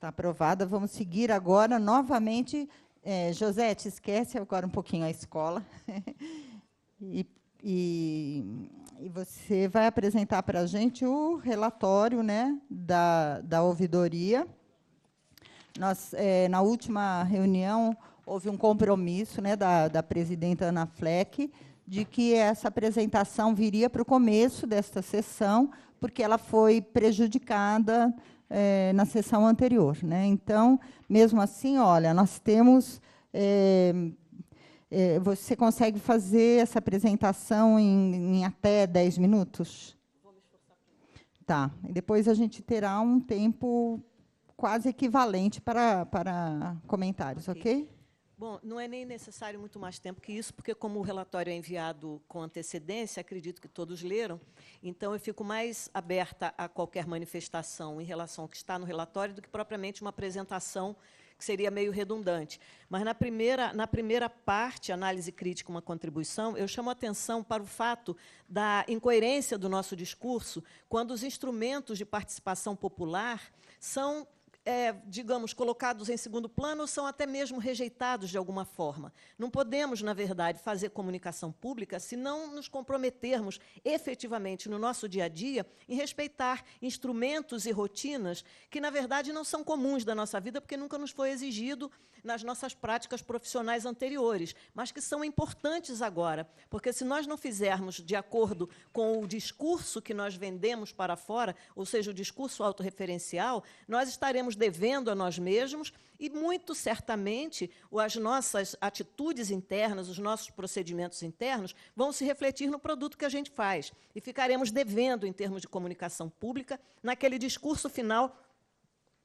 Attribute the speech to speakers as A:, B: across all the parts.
A: Está aprovada. Vamos seguir agora, novamente. Josete, esquece agora um pouquinho a escola. E você vai apresentar para a gente o relatório, né, da ouvidoria. Nós, na última reunião, houve um compromisso, né, da presidenta Ana Fleck, de que essa apresentação viria para o começo desta sessão, porque ela foi prejudicada na sessão anterior, né? Então, mesmo assim, olha, nós temos... você consegue fazer essa apresentação em até 10 minutos?
B: Vou me esforçar.
A: Tá. E depois a gente terá um tempo quase equivalente para comentários, ok?
B: Bom, não é nem necessário muito mais tempo que isso, porque, como o relatório é enviado com antecedência, acredito que todos leram, então eu fico mais aberta a qualquer manifestação em relação ao que está no relatório do que propriamente uma apresentação que seria meio redundante. Mas, na primeira parte, análise crítica, uma contribuição, eu chamo a atenção para o fato da incoerência do nosso discurso quando os instrumentos de participação popular são digamos, colocados em segundo plano ou são até mesmo rejeitados de alguma forma. Não podemos, na verdade, fazer comunicação pública se não nos comprometermos efetivamente no nosso dia a dia em respeitar instrumentos e rotinas que, na verdade, não são comuns da nossa vida, porque nunca nos foi exigido nas nossas práticas profissionais anteriores, mas que são importantes agora, porque se nós não fizermos de acordo com o discurso que nós vendemos para fora, ou seja, o discurso autorreferencial, nós estaremos devendo a nós mesmos e, muito certamente, as nossas atitudes internas, os nossos procedimentos internos vão se refletir no produto que a gente faz e ficaremos devendo, em termos de comunicação pública, naquele discurso final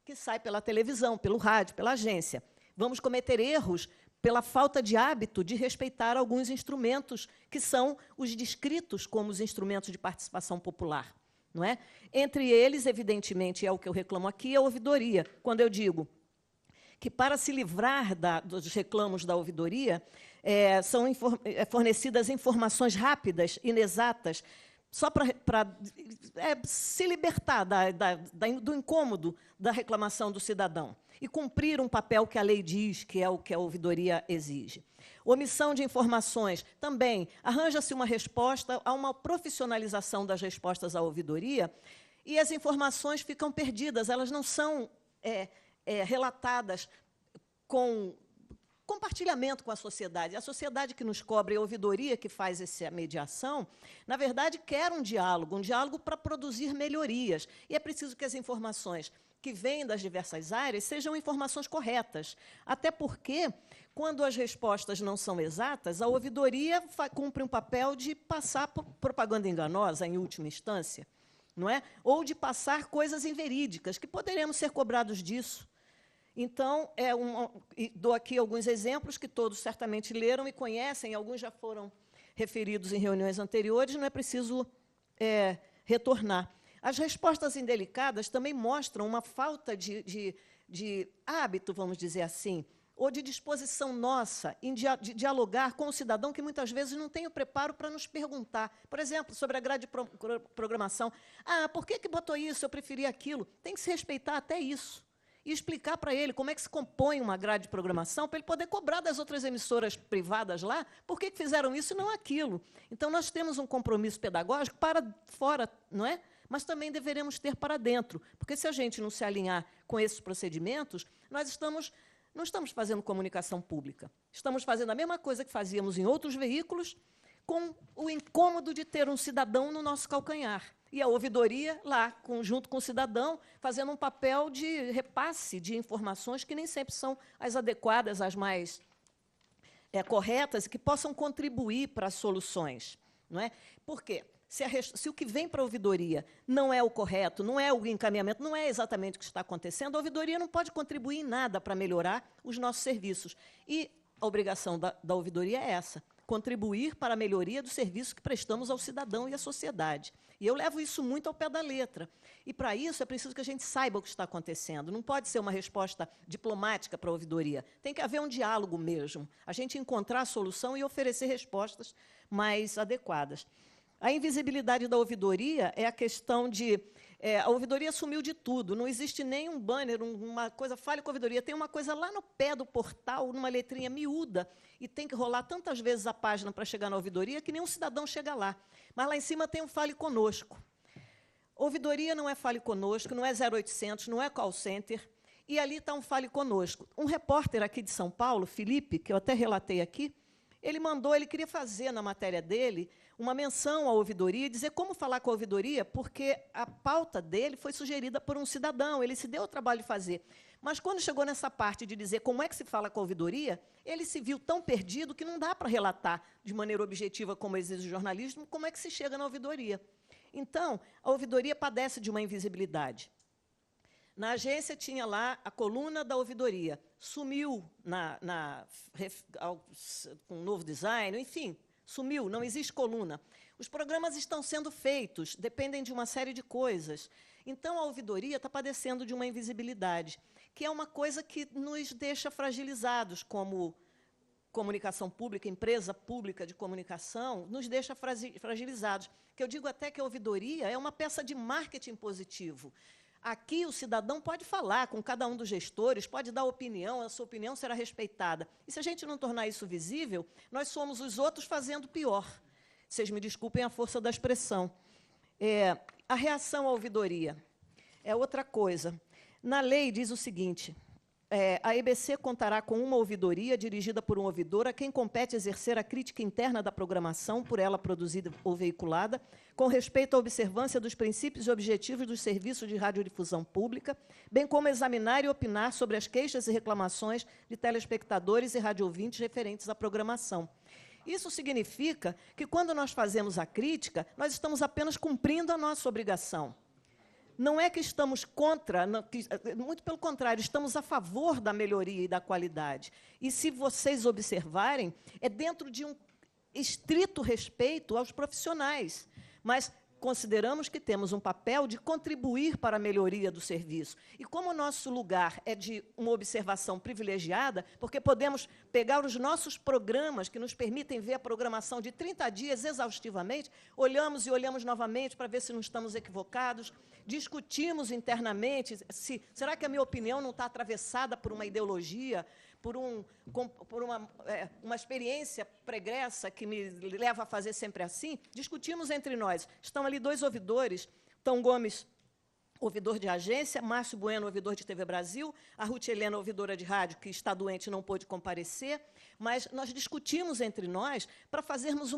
B: que sai pela televisão, pelo rádio, pela agência. Vamos cometer erros pela falta de hábito de respeitar alguns instrumentos que são os descritos como os instrumentos de participação popular. Não é? Entre eles, evidentemente, é o que eu reclamo aqui, a ouvidoria. Quando eu digo que, para se livrar dos reclamos da ouvidoria, são fornecidas informações rápidas, inexatas, só para se libertar do incômodo da reclamação do cidadão e cumprir um papel que a lei diz que é o que a ouvidoria exige. Omissão de informações. Também arranja-se uma resposta a uma profissionalização das respostas à ouvidoria e as informações ficam perdidas, elas não são relatadas com compartilhamento com a sociedade. A sociedade que nos cobra e a ouvidoria que faz essa mediação, na verdade, quer um diálogo para produzir melhorias. E é preciso que as informações que vêm das diversas áreas sejam informações corretas. Até porque, quando as respostas não são exatas, a ouvidoria cumpre um papel de passar propaganda enganosa, em última instância, não é? Ou de passar coisas inverídicas, que poderemos ser cobrados disso. Então, dou aqui alguns exemplos que todos certamente leram e conhecem, alguns já foram referidos em reuniões anteriores, não é preciso retornar. As respostas indelicadas também mostram uma falta de hábito, vamos dizer assim, ou de disposição nossa em de dialogar com o cidadão que, muitas vezes, não tem o preparo para nos perguntar. Por exemplo, sobre a grade de programação. Por que botou isso? Eu preferi aquilo. Tem que se respeitar até isso. E explicar para ele como é que se compõe uma grade de programação, para ele poder cobrar das outras emissoras privadas lá por que fizeram isso e não aquilo. Então, nós temos um compromisso pedagógico para fora, não é? Mas também deveremos ter para dentro, porque se a gente não se alinhar com esses procedimentos, nós não estamos fazendo comunicação pública. Estamos fazendo a mesma coisa que fazíamos em outros veículos, com o incômodo de ter um cidadão no nosso calcanhar. E a ouvidoria lá, junto com o cidadão, fazendo um papel de repasse de informações que nem sempre são as adequadas, as mais corretas, e que possam contribuir para as soluções. Não é? Por quê? Se o que vem para a ouvidoria não é o correto, não é o encaminhamento, não é exatamente o que está acontecendo, a ouvidoria não pode contribuir em nada para melhorar os nossos serviços. E a obrigação da ouvidoria é essa, contribuir para a melhoria do serviço que prestamos ao cidadão e à sociedade. E eu levo isso muito ao pé da letra. E, para isso, é preciso que a gente saiba o que está acontecendo. Não pode ser uma resposta diplomática para a ouvidoria. Tem que haver um diálogo mesmo. A gente encontrar a solução e oferecer respostas mais adequadas. A invisibilidade da ouvidoria é a questão de A ouvidoria sumiu de tudo, não existe nenhum banner, uma coisa, fale com a ouvidoria. Tem uma coisa lá no pé do portal, numa letrinha miúda, e tem que rolar tantas vezes a página para chegar na ouvidoria que nenhum cidadão chega lá. Mas lá em cima tem um Fale Conosco. Ouvidoria não é Fale Conosco, não é 0800, não é call center, e ali está um Fale Conosco. Um repórter aqui de São Paulo, Felipe, que eu até relatei aqui, ele queria fazer na matéria dele uma menção à ouvidoria e dizer como falar com a ouvidoria, porque a pauta dele foi sugerida por um cidadão, ele se deu o trabalho de fazer. Mas, quando chegou nessa parte de dizer como é que se fala com a ouvidoria, ele se viu tão perdido que não dá para relatar de maneira objetiva, como exige o jornalismo, como é que se chega na ouvidoria. Então, a ouvidoria padece de uma invisibilidade. Na agência tinha lá a coluna da ouvidoria, sumiu com um novo design, enfim, sumiu, não existe coluna. Os programas estão sendo feitos, dependem de uma série de coisas. Então, a ouvidoria está padecendo de uma invisibilidade, que é uma coisa que nos deixa fragilizados como comunicação pública, empresa pública de comunicação, nos deixa fragilizados. Que eu digo até que a ouvidoria é uma peça de marketing positivo. Aqui, o cidadão pode falar com cada um dos gestores, pode dar opinião, a sua opinião será respeitada. E, se a gente não tornar isso visível, nós somos os outros fazendo pior. Vocês me desculpem a força da expressão. A reação à ouvidoria é outra coisa. Na lei diz o seguinte: a EBC contará com uma ouvidoria dirigida por um ouvidor a quem compete exercer a crítica interna da programação por ela produzida ou veiculada, com respeito à observância dos princípios e objetivos dos serviços de radiodifusão pública, bem como examinar e opinar sobre as queixas e reclamações de telespectadores e radioouvintes referentes à programação. Isso significa que, quando nós fazemos a crítica, nós estamos apenas cumprindo a nossa obrigação. Não é que estamos contra, muito pelo contrário, estamos a favor da melhoria e da qualidade. E, se vocês observarem, é dentro de um estrito respeito aos profissionais, mas consideramos que temos um papel de contribuir para a melhoria do serviço. E, como o nosso lugar é de uma observação privilegiada, porque podemos pegar os nossos programas, que nos permitem ver a programação de 30 dias exaustivamente, olhamos e olhamos novamente para ver se não estamos equivocados, discutimos internamente, será que a minha opinião não está atravessada por uma ideologia, por uma experiência pregressa que me leva a fazer sempre assim? Discutimos entre nós. Estão ali dois ouvidores, Tom Gomes, ouvidor de agência, Márcio Bueno, ouvidor de TV Brasil, a Ruth Helena, ouvidora de rádio, que está doente e não pôde comparecer, mas nós discutimos entre nós para fazermos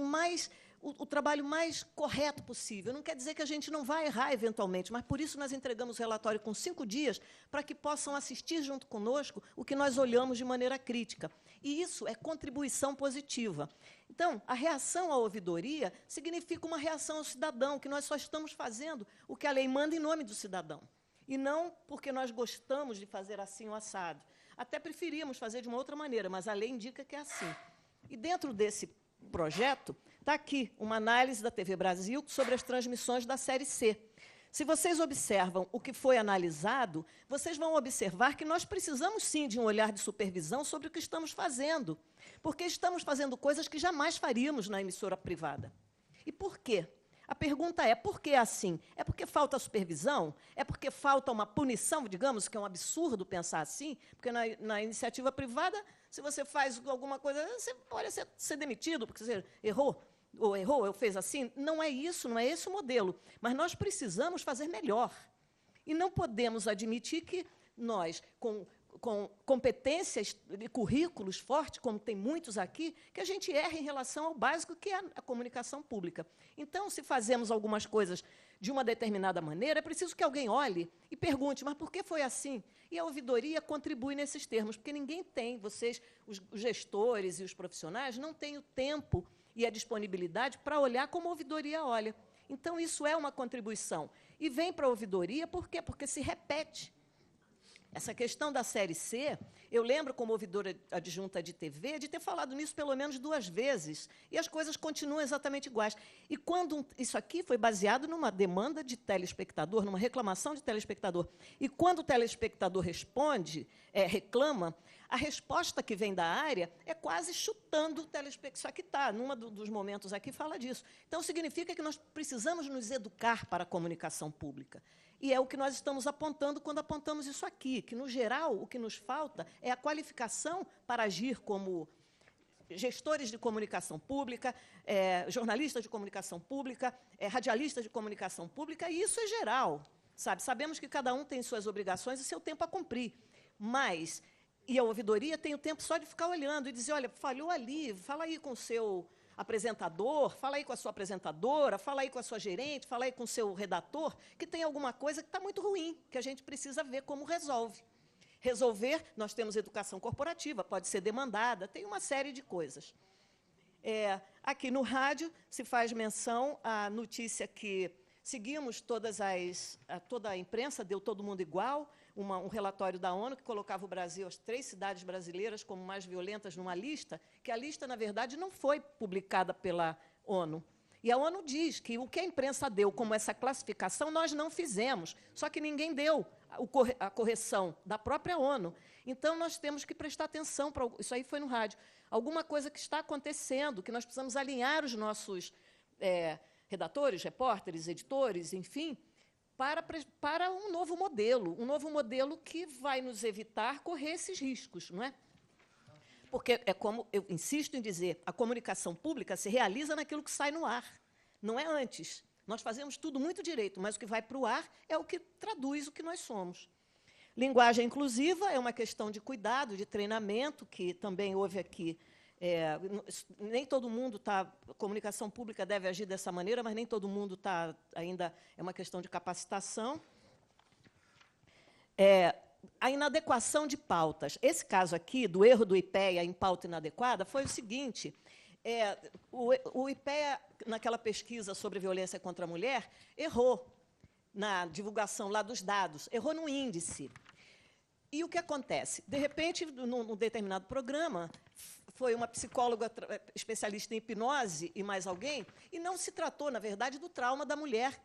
B: o trabalho mais correto possível. Não quer dizer que a gente não vai errar eventualmente, mas, por isso, nós entregamos o relatório com 5 dias para que possam assistir junto conosco o que nós olhamos de maneira crítica. E isso é contribuição positiva. Então, a reação à ouvidoria significa uma reação ao cidadão, que nós só estamos fazendo o que a lei manda em nome do cidadão, e não porque nós gostamos de fazer assim o assado. Até preferíamos fazer de uma outra maneira, mas a lei indica que é assim. E, dentro desse projeto, está aqui uma análise da TV Brasil sobre as transmissões da série C. Se vocês observam o que foi analisado, vocês vão observar que nós precisamos, sim, de um olhar de supervisão sobre o que estamos fazendo, porque estamos fazendo coisas que jamais faríamos na emissora privada. E por quê? A pergunta é, por que assim? É porque falta supervisão? É porque falta uma punição, digamos, que é um absurdo pensar assim? Porque na iniciativa privada, se você faz alguma coisa, você pode ser demitido, porque você errou, ou fez assim. Não é isso, não é esse o modelo. Mas nós precisamos fazer melhor. E não podemos admitir que nós, com competências e currículos fortes, como tem muitos aqui, que a gente erra em relação ao básico, que é a comunicação pública. Então, se fazemos algumas coisas de uma determinada maneira, é preciso que alguém olhe e pergunte, mas por que foi assim? E a ouvidoria contribui nesses termos, porque ninguém tem, vocês, os gestores e os profissionais, não têm o tempo e a disponibilidade para olhar como a ouvidoria olha. Então, isso é uma contribuição. E vem para a ouvidoria, por quê? Porque se repete. Essa questão da série C, eu lembro, como ouvidora adjunta de TV, de ter falado nisso pelo menos 2 vezes, e as coisas continuam exatamente iguais. E quando isso aqui foi baseado numa demanda de telespectador, numa reclamação de telespectador, e quando o telespectador reclama, a resposta que vem da área é quase chutando o telespectador. Isso aqui está, num dos momentos aqui, fala disso. Então, significa que nós precisamos nos educar para a comunicação pública. E é o que nós estamos apontando quando apontamos isso aqui, que, no geral, o que nos falta é a qualificação para agir como gestores de comunicação pública, jornalistas de comunicação pública, radialistas de comunicação pública, e isso é geral. Sabe? Sabemos que cada um tem suas obrigações e seu tempo a cumprir, mas, e a ouvidoria tem o tempo só de ficar olhando e dizer, olha, falhou ali, fala aí com o seu apresentador, fala aí com a sua apresentadora, fala aí com a sua gerente, fala aí com o seu redator, que tem alguma coisa que está muito ruim, que a gente precisa ver como resolve. Resolver, nós temos educação corporativa, pode ser demandada, tem uma série de coisas. Aqui no rádio se faz menção à notícia que seguimos toda a imprensa, deu todo mundo igual, um relatório da ONU que colocava o Brasil, as 3 cidades brasileiras como mais violentas numa lista, que a lista, na verdade, não foi publicada pela ONU. E a ONU diz que o que a imprensa deu como essa classificação, nós não fizemos, só que ninguém deu a correção da própria ONU. Então, nós temos que prestar atenção para isso aí foi no rádio. Alguma coisa que está acontecendo, que nós precisamos alinhar os nossos redatores, repórteres, editores, enfim, para um novo modelo que vai nos evitar correr esses riscos, não é? Porque, como eu insisto em dizer, a comunicação pública se realiza naquilo que sai no ar, não é antes. Nós fazemos tudo muito direito, mas o que vai para o ar é o que traduz o que nós somos. Linguagem inclusiva é uma questão de cuidado, de treinamento, que também houve aqui. Nem todo mundo está... A comunicação pública deve agir dessa maneira, mas nem todo mundo está ainda... É uma questão de capacitação. A inadequação de pautas. Esse caso aqui, do erro do IPEA em pauta inadequada, foi o seguinte... o IPEA, naquela pesquisa sobre violência contra a mulher, errou na divulgação lá dos dados, errou no índice. E o que acontece? De repente, num determinado programa, foi uma psicóloga especialista em hipnose e mais alguém, e não se tratou, na verdade, do trauma da mulher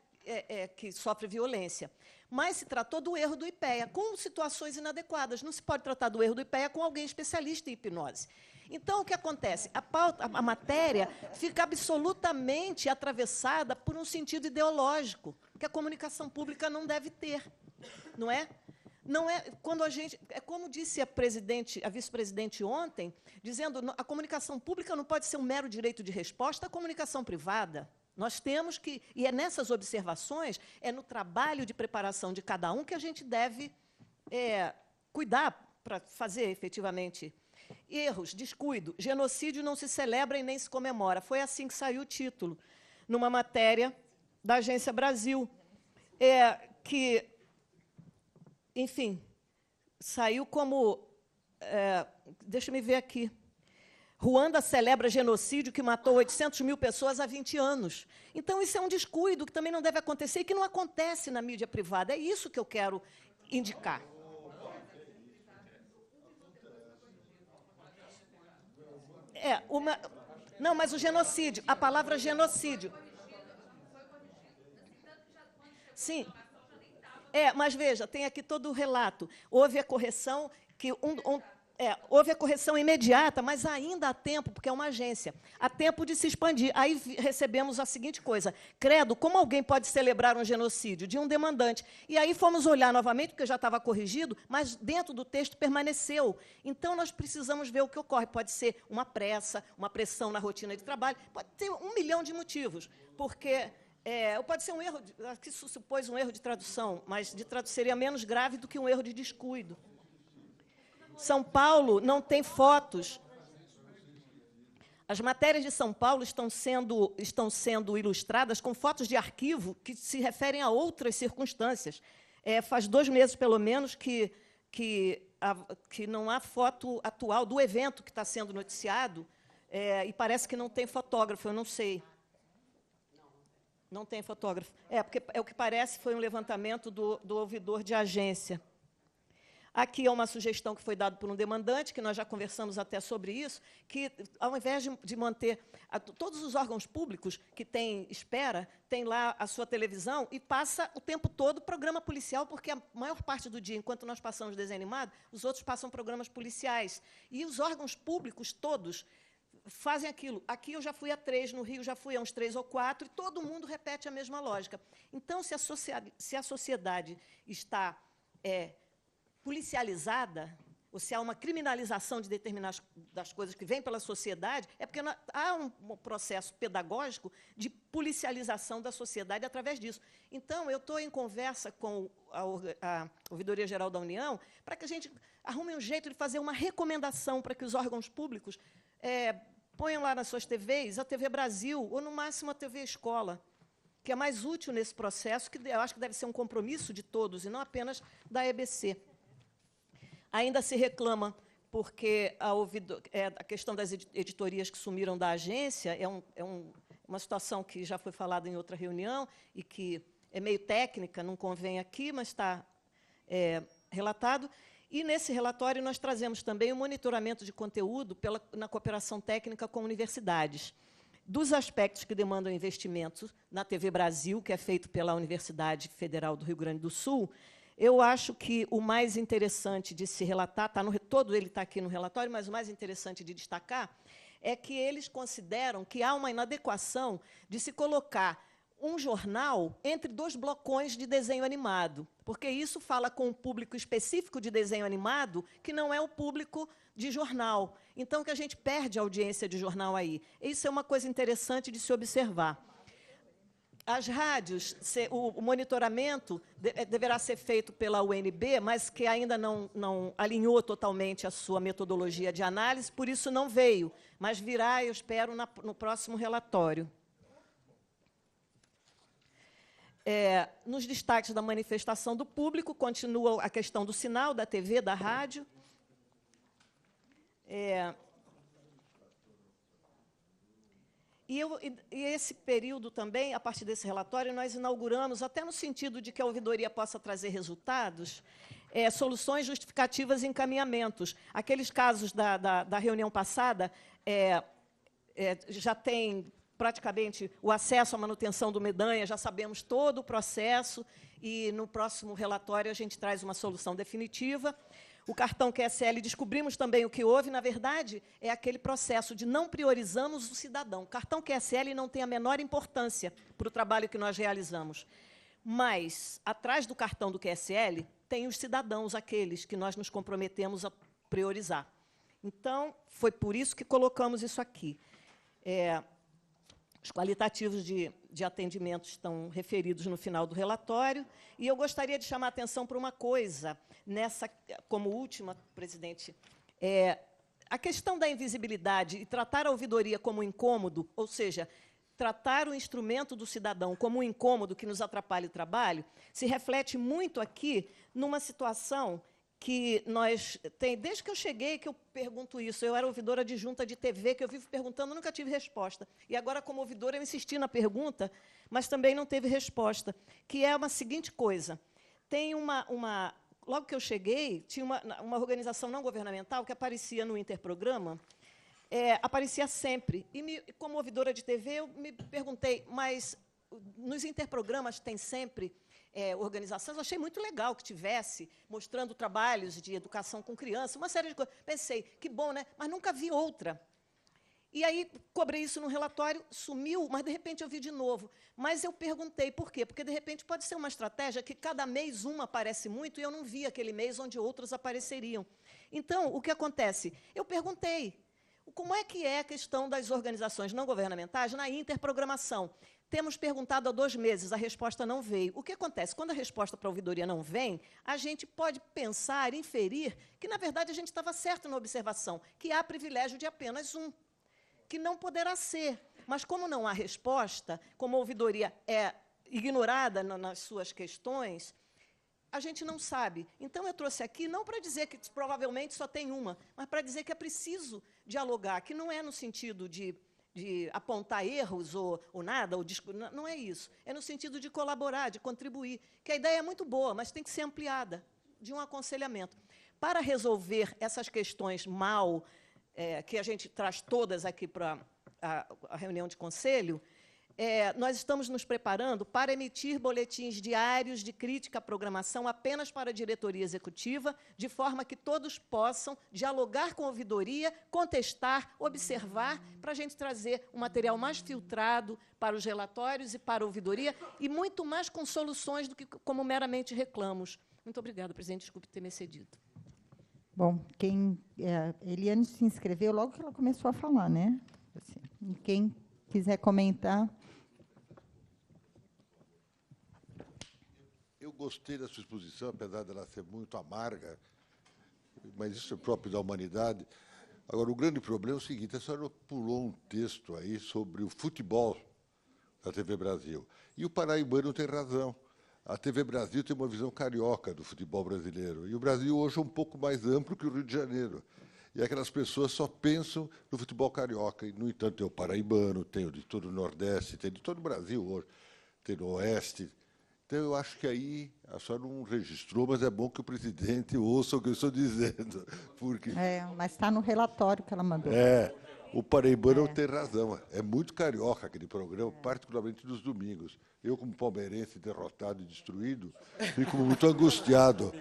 B: que sofre violência, mas se tratou do erro do IPEA, com situações inadequadas. Não se pode tratar do erro do IPEA com alguém especialista em hipnose. Então, o que acontece? A matéria fica absolutamente atravessada por um sentido ideológico, que a comunicação pública não deve ter, não é? Não é quando a gente, como disse a vice-presidente ontem, dizendo a comunicação pública não pode ser um mero direito de resposta à comunicação privada. Nós temos que, e é nessas observações, é no trabalho de preparação de cada um que a gente deve cuidar para fazer efetivamente. Erros, descuido, genocídio não se celebra e nem se comemora. Foi assim que saiu o título, numa matéria da Agência Brasil, que, enfim, saiu como... deixa-me ver aqui. Ruanda celebra genocídio que matou 800 mil pessoas há 20 anos. Então, isso é um descuido que também não deve acontecer e que não acontece na mídia privada. É isso que eu quero indicar. Não, mas o genocídio, a palavra genocídio. Sim. Mas veja, tem aqui todo o relato. Houve a correção que houve a correção imediata, mas ainda há tempo, porque é uma agência, há tempo de se expandir. Aí recebemos a seguinte coisa: credo, como alguém pode celebrar um genocídio? De um demandante. E aí fomos olhar novamente, porque já estava corrigido, mas dentro do texto permaneceu. Então, nós precisamos ver o que ocorre. Pode ser uma pressa, uma pressão na rotina de trabalho, pode ter 1 milhão de motivos, porque... pode ser um erro, aqui se supôs um erro de tradução, mas seria menos grave do que um erro de descuido. São Paulo não tem fotos. As matérias de São Paulo estão sendo ilustradas com fotos de arquivo que se referem a outras circunstâncias. Faz 2 meses, pelo menos, que não há foto atual do evento que está sendo noticiado, e parece que não tem fotógrafo, eu não sei. Não tem fotógrafo. Porque o que parece foi um levantamento do ouvidor de agência. Aqui é uma sugestão que foi dada por um demandante, que nós já conversamos até sobre isso, que, ao invés de manter... todos os órgãos públicos que têm espera, têm lá a sua televisão e passa o tempo todo programa policial, porque a maior parte do dia, enquanto nós passamos desenho animado, os outros passam programas policiais. E os órgãos públicos todos fazem aquilo. Aqui eu já fui a 3, no Rio já fui a uns 3 ou 4, e todo mundo repete a mesma lógica. Então, se a sociedade está policializada, ou se há uma criminalização de determinadas das coisas que vêm pela sociedade, é porque há um processo pedagógico de policialização da sociedade através disso. Então, eu estou em conversa com a Ouvidoria Geral da União para que a gente arrume um jeito de fazer uma recomendação para que os órgãos públicos ponham lá nas suas TVs a TV Brasil, ou, no máximo, a TV Escola, que é mais útil nesse processo, que eu acho que deve ser um compromisso de todos, e não apenas da EBC. Ainda se reclama, porque a questão das editorias que sumiram da agência uma situação que já foi falada em outra reunião e que é meio técnica, não convém aqui, mas está relatado. E, nesse relatório, nós trazemos também o monitoramento de conteúdo na cooperação técnica com universidades. Dos aspectos que demandam investimentos na TV Brasil, que é feito pela Universidade Federal do Rio Grande do Sul, eu acho que o mais interessante de se relatar, todo ele está aqui no relatório, mas o mais interessante de destacar é que eles consideram que há uma inadequação de se colocar um jornal entre 2 blocões de desenho animado, porque isso fala com um público específico de desenho animado, que não é o público de jornal. Então, que a gente perde a audiência de jornal aí. Isso é uma coisa interessante de se observar. As rádios, o monitoramento deverá ser feito pela UNB, mas que ainda não alinhou totalmente a sua metodologia de análise, por isso não veio, mas virá, eu espero, no próximo relatório. Nos destaques da manifestação do público, continua a questão do sinal, da TV, da rádio. E esse período também, a partir desse relatório, nós inauguramos, até no sentido de que a ouvidoria possa trazer resultados, soluções justificativas e encaminhamentos. Aqueles casos da reunião passada já tem praticamente o acesso à manutenção do Medanha, já sabemos todo o processo, e no próximo relatório a gente traz uma solução definitiva. O cartão QSL, descobrimos também o que houve, na verdade, é aquele processo de não priorizamos o cidadão. O cartão QSL não tem a menor importância para o trabalho que nós realizamos. Mas, atrás do cartão do QSL, tem os cidadãos, aqueles que nós nos comprometemos a priorizar. Então, foi por isso que colocamos isso aqui. Os qualitativos de atendimento estão referidos no final do relatório. E eu gostaria de chamar a atenção para uma coisa, como última, presidente. A questão da invisibilidade e tratar a ouvidoria como incômodo, ou seja, tratar o instrumento do cidadão como um incômodo que nos atrapalha o trabalho, se reflete muito aqui numa situação que desde que eu cheguei, que eu pergunto isso. Eu era ouvidora adjunta de TV, que eu vivo perguntando, nunca tive resposta. E agora, como ouvidora, eu insisti na pergunta, mas também não teve resposta, que é uma seguinte coisa. Tem logo que eu cheguei, tinha uma organização não governamental que aparecia no Interprograma, aparecia sempre. E, como ouvidora de TV, eu me perguntei, mas nos interprogramas tem sempre organizações? Eu achei muito legal que tivesse, mostrando trabalhos de educação com criança, uma série de coisas. Pensei, que bom, né? Mas nunca vi outra. E aí, cobrei isso no relatório, sumiu, mas, de repente, eu vi de novo. Mas eu perguntei por quê? Porque, de repente, pode ser uma estratégia que cada mês uma aparece muito e eu não vi aquele mês onde outros apareceriam. Então, o que acontece? Eu perguntei, como é que é a questão das organizações não governamentais na interprogramação? Temos perguntado há 2 meses, a resposta não veio. O que acontece? Quando a resposta para a ouvidoria não vem, a gente pode pensar, inferir, que, na verdade, a gente estava certo na observação, que há privilégio de apenas um, que não poderá ser. Mas, como não há resposta, como a ouvidoria é ignorada nas suas questões, a gente não sabe. Então, eu trouxe aqui, não para dizer que provavelmente só tem uma, mas para dizer que é preciso dialogar, que não é no sentido de apontar erros ou nada, não é isso. É no sentido de colaborar, de contribuir, que a ideia é muito boa, mas tem que ser ampliada, de um aconselhamento. Para resolver essas questões que a gente traz todas aqui para a reunião de conselho, nós estamos nos preparando para emitir boletins diários de crítica à programação apenas para a diretoria executiva, de forma que todos possam dialogar com a ouvidoria, contestar, observar, para a gente trazer um material mais filtrado para os relatórios e para a ouvidoria, e muito mais com soluções do que como meramente reclamos. Muito obrigada, presidente. Desculpe ter me excedido.
A: Bom, Eliane se inscreveu logo que ela começou a falar, né? Assim, quem quiser comentar.
C: Eu gostei da sua exposição, apesar dela ser muito amarga, mas isso é próprio da humanidade. Agora, o grande problema é o seguinte: a senhora pulou um texto aí sobre o futebol da TV Brasil. E o paraibano tem razão. A TV Brasil tem uma visão carioca do futebol brasileiro. E o Brasil hoje é um pouco mais amplo que o Rio de Janeiro. E aquelas pessoas só pensam no futebol carioca. E, no entanto, tem o paraibano, tem o de todo o Nordeste, tem de todo o Brasil hoje, tem no Oeste. Então, eu acho que aí a senhora não registrou, mas é bom que o presidente ouça o que eu estou dizendo. Porque
A: Mas está no relatório que ela mandou.
C: O paraibano tem razão. É muito carioca aquele programa, particularmente nos domingos. Eu, como palmeirense, derrotado e destruído, fico muito angustiado.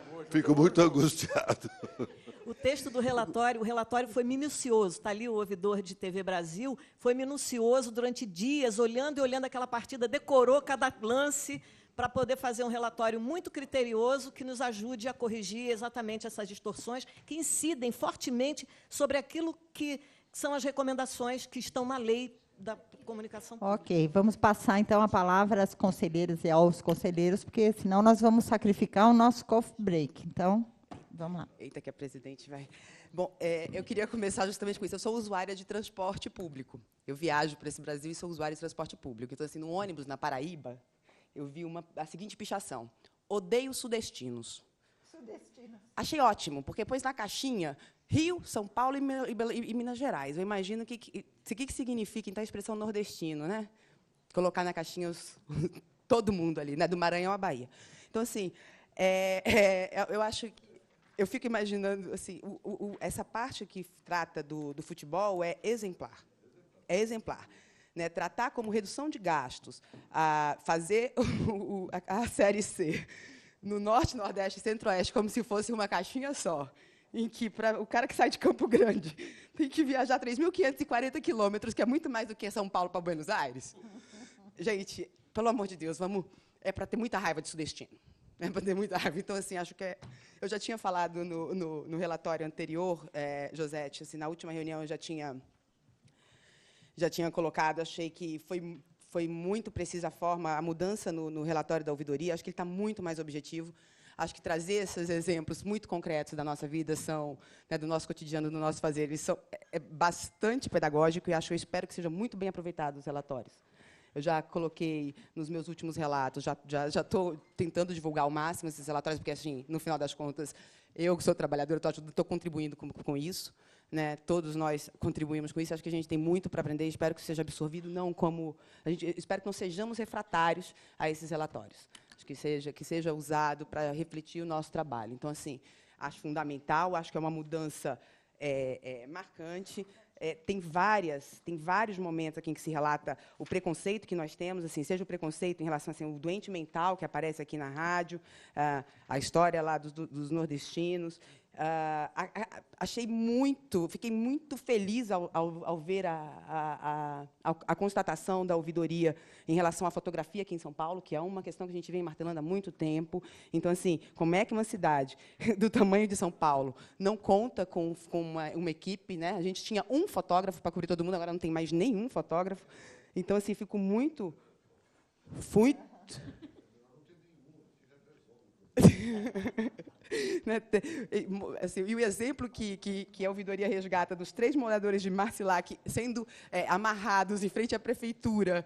B: O texto do relatório, o relatório foi minucioso. Está ali o ouvidor de TV Brasil, foi minucioso durante dias, olhando e olhando aquela partida, decorou cada lance para poder fazer um relatório muito criterioso que nos ajude a corrigir exatamente essas distorções que incidem fortemente sobre aquilo que são as recomendações que estão na lei da comunicação pública.
A: Ok, vamos passar, então, a palavra às conselheiras e aos conselheiros, porque, senão, nós vamos sacrificar o nosso coffee break. Então, vamos lá.
D: Eita, que a presidente vai... Bom, eu queria começar justamente com isso. Eu sou usuária de transporte público. Eu viajo para esse Brasil e sou usuária de transporte público. Então, assim, no ônibus, na Paraíba, eu vi a seguinte pichação: odeio sudestinos. Achei ótimo, porque pôs na caixinha Rio, São Paulo e Minas Gerais. Eu imagino o que significa, então, a expressão nordestino, né? Colocar na caixinha todo mundo ali, né? Do Maranhão à Bahia. Então, assim, eu acho... Eu fico imaginando, assim, essa parte que trata do futebol é exemplar. É exemplar. Né? Tratar como redução de gastos, fazer a Série C no Norte, Nordeste e Centro-Oeste como se fosse uma caixinha só, em que o cara que sai de Campo Grande tem que viajar 3.540 quilômetros, que é muito mais do que São Paulo para Buenos Aires. Gente, pelo amor de Deus, é para ter muita raiva de sudestino. É para ter muita raiva. Então, assim, acho que eu já tinha falado no relatório anterior, Josete, assim, na última reunião eu já tinha colocado, achei que foi muito precisa a mudança no relatório da ouvidoria, acho que ele está muito mais objetivo. Acho que trazer esses exemplos muito concretos da nossa vida, do nosso cotidiano, do nosso fazer, eles é bastante pedagógico e eu espero que seja muito bem aproveitado os relatórios. Eu já coloquei nos meus últimos relatos, já estou tentando divulgar ao máximo esses relatórios, porque, assim, no final das contas, eu, que sou trabalhadora, estou contribuindo com isso. Né? Todos nós contribuímos com isso. Acho que a gente tem muito para aprender. Espero que seja absorvido, espero que não sejamos refratários a esses relatórios. Acho que seja usado para refletir o nosso trabalho. Então, assim, acho fundamental. Acho que é uma mudança marcante. Tem vários momentos aqui em que se relata o preconceito que nós temos, assim, seja o preconceito em relação ao doente mental que aparece aqui na rádio, a história lá dos nordestinos. Fiquei muito feliz ao ver a constatação da ouvidoria em relação à fotografia aqui em São Paulo, que é uma questão que a gente vem martelando há muito tempo. Então, assim, como é que uma cidade do tamanho de São Paulo não conta com uma equipe, né? A gente tinha um fotógrafo para cobrir todo mundo, agora não tem mais nenhum fotógrafo. Então, assim, fico muito né? Assim, e o exemplo que a ouvidoria resgata dos 3 moradores de Marcilac sendo amarrados em frente à prefeitura,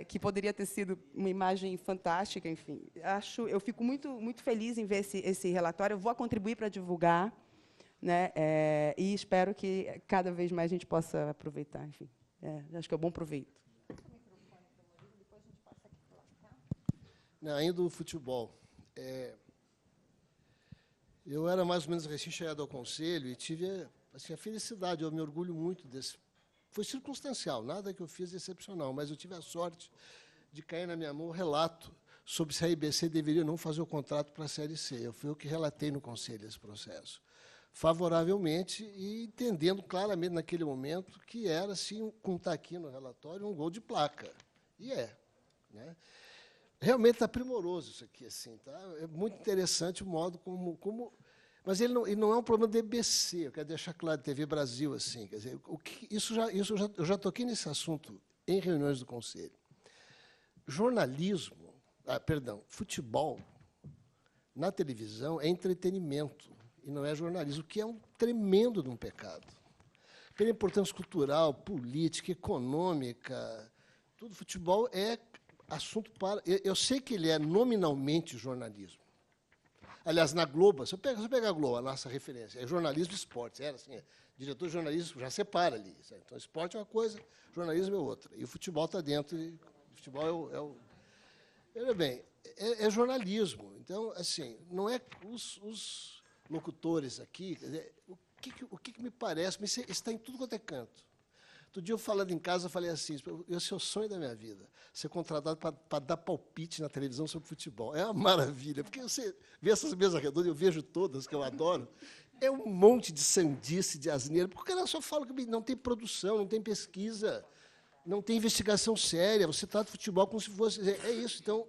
D: que poderia ter sido uma imagem fantástica, enfim. Eu fico muito feliz em ver esse relatório. Eu vou contribuir para divulgar, né? E espero que cada vez mais a gente possa aproveitar. Enfim, acho que é um bom proveito.
E: Ainda do futebol. Eu era mais ou menos recém-chegado ao Conselho e tive assim, a felicidade, eu me orgulho muito Foi circunstancial, nada que eu fiz excepcional, mas eu tive a sorte de cair na minha mão o relato sobre se a IBC deveria ou não fazer o contrato para a Série C. Eu fui eu que relatei no Conselho esse processo, favoravelmente e entendendo claramente naquele momento que era, sim, como está aqui no relatório, um gol de placa. E é. Né? Realmente está primoroso isso aqui. Assim, tá? É muito interessante o modo como mas ele não é um problema da EBC, eu quero deixar claro, de TV Brasil. Assim, quer dizer, eu já toquei nesse assunto em reuniões do Conselho. Futebol na televisão é entretenimento e não é jornalismo, o que é um tremendo de um pecado. Pela importância cultural, política, econômica, tudo, futebol é assunto para... Eu sei que ele é nominalmente jornalismo. Aliás, na Globo, se eu pegar a Globo, a nossa referência, é jornalismo e esporte. Era assim, diretor de jornalismo já separa ali. Certo? Então, esporte é uma coisa, jornalismo é outra. E o futebol está dentro, e o futebol é o... Olha bem, é jornalismo. Então, assim, não é os locutores aqui... Quer dizer, o que me parece? Mas isso está em tudo quanto é canto. Outro dia, eu falando em casa, eu falei assim, esse é o sonho da minha vida, ser contratado para dar palpite na televisão sobre futebol. É uma maravilha, porque você vê essas mesas redondas, eu vejo todas, que eu adoro, é um monte de sandice, de asneira, porque o cara só fala que não tem produção, não tem pesquisa, não tem investigação séria, você trata o futebol como se fosse... É isso. Então,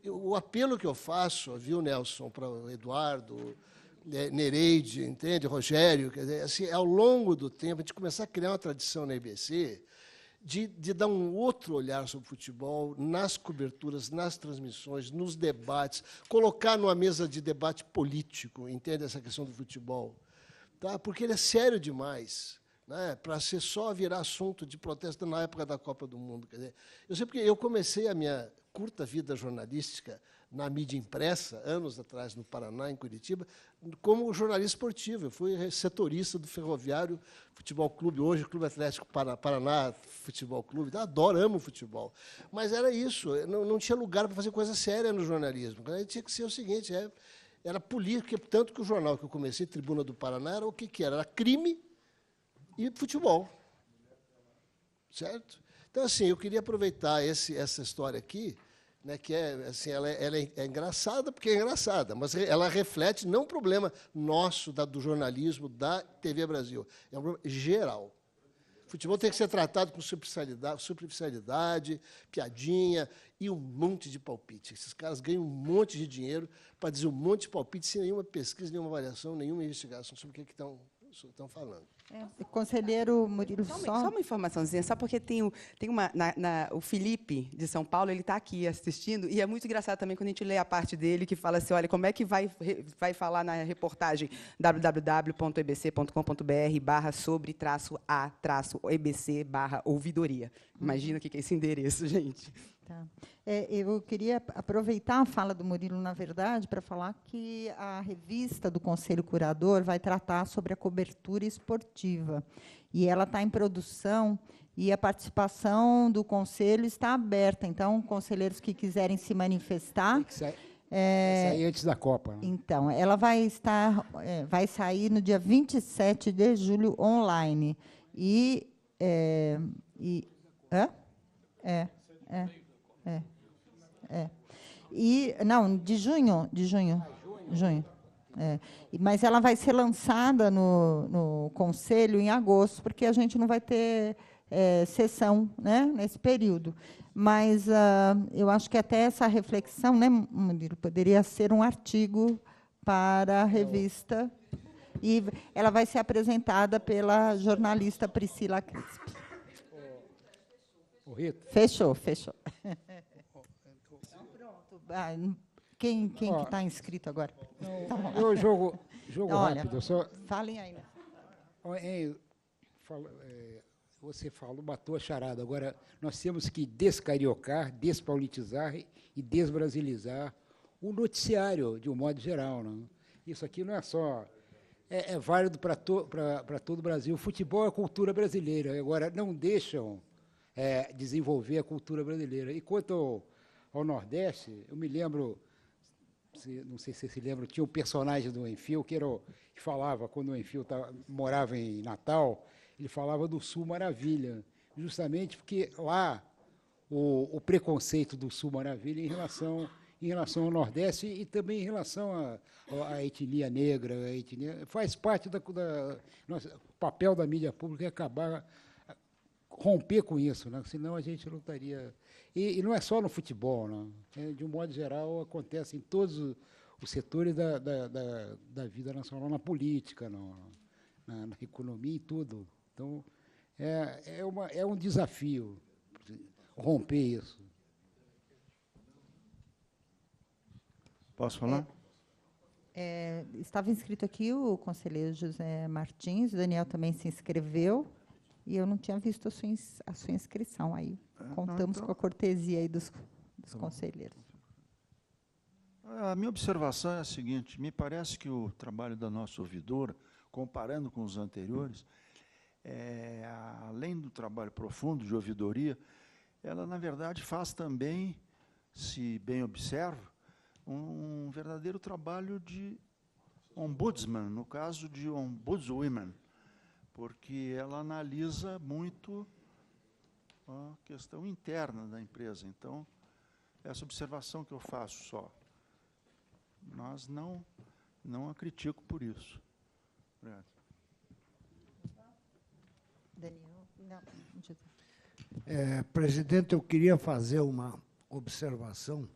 E: o apelo que eu faço, viu, Nelson, para o Eduardo... Nereide, entende? Rogério, quer dizer, assim, ao longo do tempo, a gente começar a criar uma tradição na IBC de dar um outro olhar sobre o futebol, nas coberturas, nas transmissões, nos debates, colocar numa mesa de debate político, entende, essa questão do futebol, tá? Porque ele é sério demais, né, para ser só virar assunto de protesto na época da Copa do Mundo. Quer dizer, eu sei porque eu comecei a minha curta vida jornalística na mídia impressa, anos atrás, no Paraná, em Curitiba, como jornalista esportivo. Eu fui setorista do Ferroviário Futebol Clube, hoje Clube Atlético Paraná Futebol Clube. Adoro, amo futebol. Mas era isso, não tinha lugar para fazer coisa séria no jornalismo. Tinha que ser o seguinte, era política, tanto que o jornal que eu comecei, Tribuna do Paraná, era o que era? Era crime e futebol. Certo? Então, assim, eu queria aproveitar essa história aqui, né, que assim, ela é engraçada porque é engraçada, mas ela reflete não um problema nosso, do jornalismo, da TV Brasil, é um problema geral. O futebol tem que ser tratado com superficialidade, piadinha e um monte de palpite. Esses caras ganham um monte de dinheiro para dizer um monte de palpite sem nenhuma pesquisa, nenhuma avaliação, nenhuma investigação sobre o que estão falando.
A: Conselheiro Murilo,
D: só uma informaçãozinha, só porque tem o Felipe, de São Paulo, ele está aqui assistindo, e é muito engraçado também quando a gente lê a parte dele, que fala assim, olha, como é que vai falar na reportagem www.ebc.com.br/sobre-a-ebc/ouvidoria. Imagina o que é esse endereço, gente.
A: Tá. Eu queria aproveitar a fala do Murilo, na verdade, para falar que a revista do Conselho Curador vai tratar sobre a cobertura esportiva. E ela está em produção e a participação do Conselho está aberta. Então, conselheiros que quiserem se manifestar...
F: Vai sair antes da Copa. Né?
A: Então, ela vai sair no dia 27 de julho online. Não, de junho. Mas ela vai ser lançada no Conselho em agosto, porque a gente não vai ter sessão, né, nesse período. Mas eu acho que até essa reflexão, né, Murilo, poderia ser um artigo para a revista. E ela vai ser apresentada pela jornalista Priscila Crispi. Fechou. Pronto. Quem que está inscrito agora?
F: Eu jogo rápido.
A: Falem aí.
F: Você falou, matou a charada. Agora, nós temos que descariocar, despaulitizar e desbrasilizar o noticiário, de um modo geral. Não? Isso aqui não é só... É válido para todo o Brasil. O futebol é a cultura brasileira. Agora, não deixam desenvolver a cultura brasileira. E quanto ao Nordeste, eu me lembro, não sei se você se lembra, tinha um personagem do Enfield que falava, quando o Enfield morava em Natal, ele falava do Sul Maravilha, justamente porque lá o preconceito do Sul Maravilha em relação ao Nordeste e também em relação à etnia negra, faz parte o papel da mídia pública é acabar, romper com isso, né? Senão a gente não estaria... E não é só no futebol, não. De um modo geral, acontece em todos os setores da vida nacional, na política, na economia e tudo. Então, é um desafio romper isso.
G: Posso falar?
A: Estava inscrito aqui o conselheiro José Martins, o Daniel também se inscreveu, e eu não tinha visto a sua inscrição aí. Contamos com a cortesia aí dos conselheiros.
G: A minha observação é a seguinte: me parece que o trabalho da nossa ouvidora, comparando com os anteriores, além do trabalho profundo de ouvidoria, ela, na verdade, faz também, se bem observo, um verdadeiro trabalho de ombudsman, no caso de ombudswomen, porque ela analisa muito a questão interna da empresa. Então, essa observação que eu faço só, mas não a critico por isso. Obrigado.
A: Daniel, não.
H: Presidente, eu queria fazer uma observação.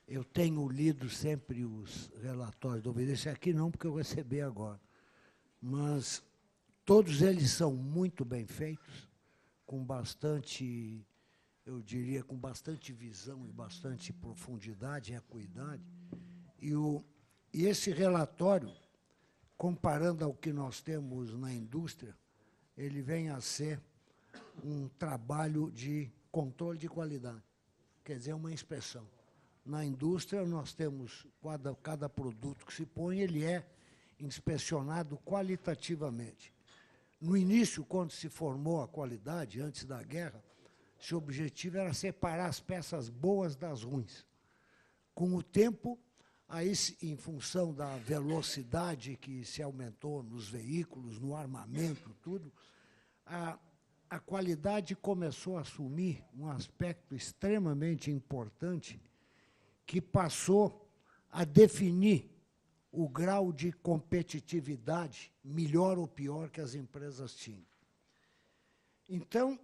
H: Eu tenho lido sempre os relatórios do ouvidor. Esse aqui não, porque eu recebi agora. Mas todos eles são muito bem feitos, com bastante, eu diria, com bastante visão e bastante profundidade e equidade. E esse relatório, comparando ao que nós temos na indústria, ele vem a ser um trabalho de controle de qualidade, quer dizer, uma inspeção. Na indústria, nós temos, cada produto que se põe, ele é inspecionado qualitativamente. No início, quando se formou a qualidade, antes da guerra, seu objetivo era separar as peças boas das ruins. Com o tempo, aí, em função da velocidade que se aumentou nos veículos, no armamento, tudo, a qualidade começou a assumir um aspecto extremamente importante que passou a definir o grau de competitividade, melhor ou pior, que as empresas tinham. Então,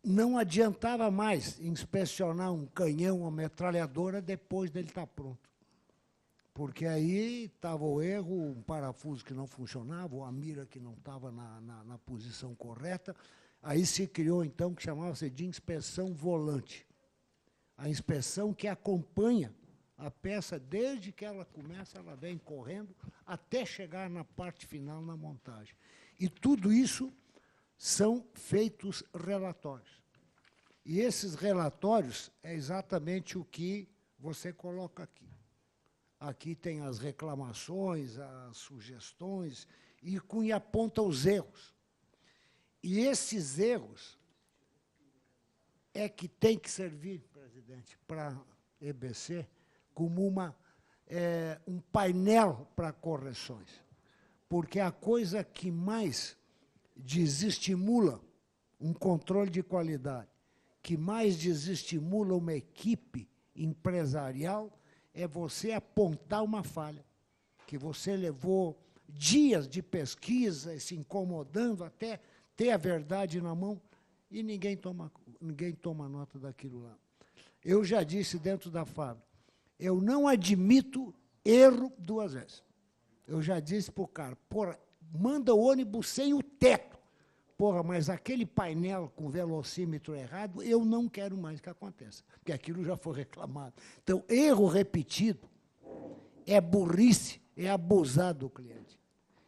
H: não adiantava mais inspecionar um canhão ou metralhadora depois dele estar pronto. Porque aí estava o erro, um parafuso que não funcionava, ou a mira que não estava na posição correta. Aí se criou, então, o que chamava-se de inspeção volante. A inspeção que acompanha a peça, desde que ela começa, ela vem correndo, até chegar na parte final, na montagem. E tudo isso são feitos relatórios. E esses relatórios é exatamente o que você coloca aqui. Aqui tem as reclamações, as sugestões, e aponta os erros. E esses erros é que tem que servir, presidente, para a EBC como um painel para correções. Porque a coisa que mais desestimula um controle de qualidade, que mais desestimula uma equipe empresarial, é você apontar uma falha, que você levou dias de pesquisa, se incomodando até ter a verdade na mão, e ninguém toma nota daquilo lá. Eu já disse dentro da fábrica, eu não admito erro duas vezes. Eu já disse para o cara, porra, manda o ônibus sem o teto. Porra, mas aquele painel com velocímetro errado, eu não quero mais que aconteça, porque aquilo já foi reclamado. Então, erro repetido é burrice, é abusar do cliente.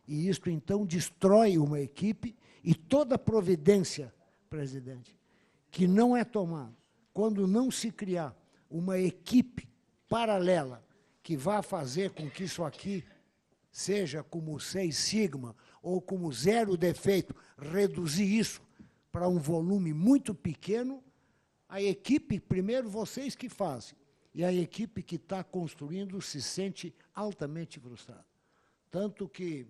H: E isso, então, destrói uma equipe e toda providência, presidente, que não é tomada, quando não se criar uma equipe paralela que vá fazer com que isso aqui seja como 6 sigma ou como 0 defeito, reduzir isso para um volume muito pequeno, a equipe, primeiro vocês que fazem, e a equipe que está construindo se sente altamente frustrada. Tanto que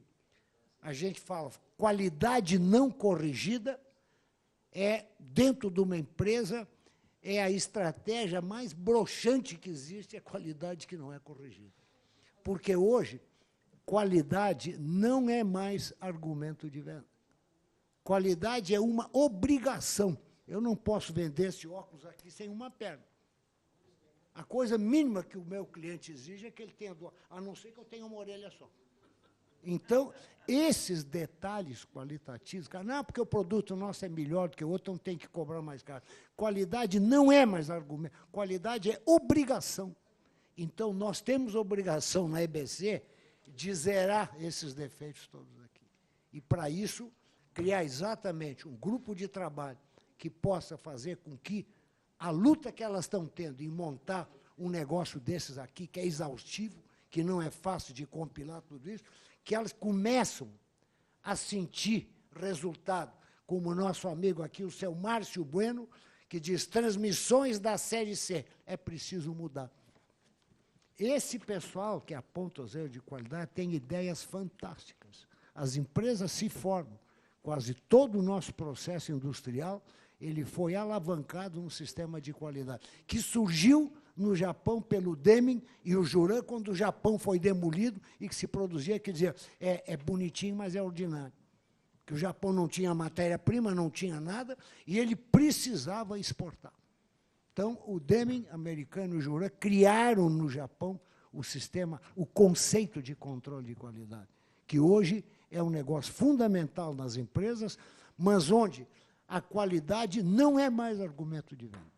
H: a gente fala, qualidade não corrigida é, dentro de uma empresa, é a estratégia mais broxante que existe, é a qualidade que não é corrigida. Porque hoje, qualidade não é mais argumento de venda. Qualidade é uma obrigação. Eu não posso vender esse óculos aqui sem uma perna. A coisa mínima que o meu cliente exige é que ele tenha duas, a não ser que eu tenha uma orelha só. Então, esses detalhes qualitativos, cara, não, porque o produto nosso é melhor do que o outro, então tem que cobrar mais caro. Qualidade não é mais argumento, qualidade é obrigação. Então, nós temos obrigação na EBC de zerar esses defeitos todos aqui. E, para isso, criar exatamente um grupo de trabalho que possa fazer com que a luta que elas estão tendo em montar um negócio desses aqui, que é exaustivo, que não é fácil de compilar tudo isso, que elas começam a sentir resultado, como o nosso amigo aqui, o seu Márcio Bueno, que diz, transmissões da Série C, é preciso mudar. Esse pessoal que aponta o zero de qualidade tem ideias fantásticas. As empresas se formam. Quase todo o nosso processo industrial ele foi alavancado no sistema de qualidade, que surgiu no Japão pelo Deming e o Juran, quando o Japão foi demolido e que se produzia, quer dizer, é bonitinho, mas é ordinário. Que o Japão não tinha matéria-prima, não tinha nada, e ele precisava exportar. Então, o Deming, americano e o Juran criaram no Japão o sistema, o conceito de controle de qualidade, que hoje é um negócio fundamental nas empresas, mas onde a qualidade não é mais argumento de venda.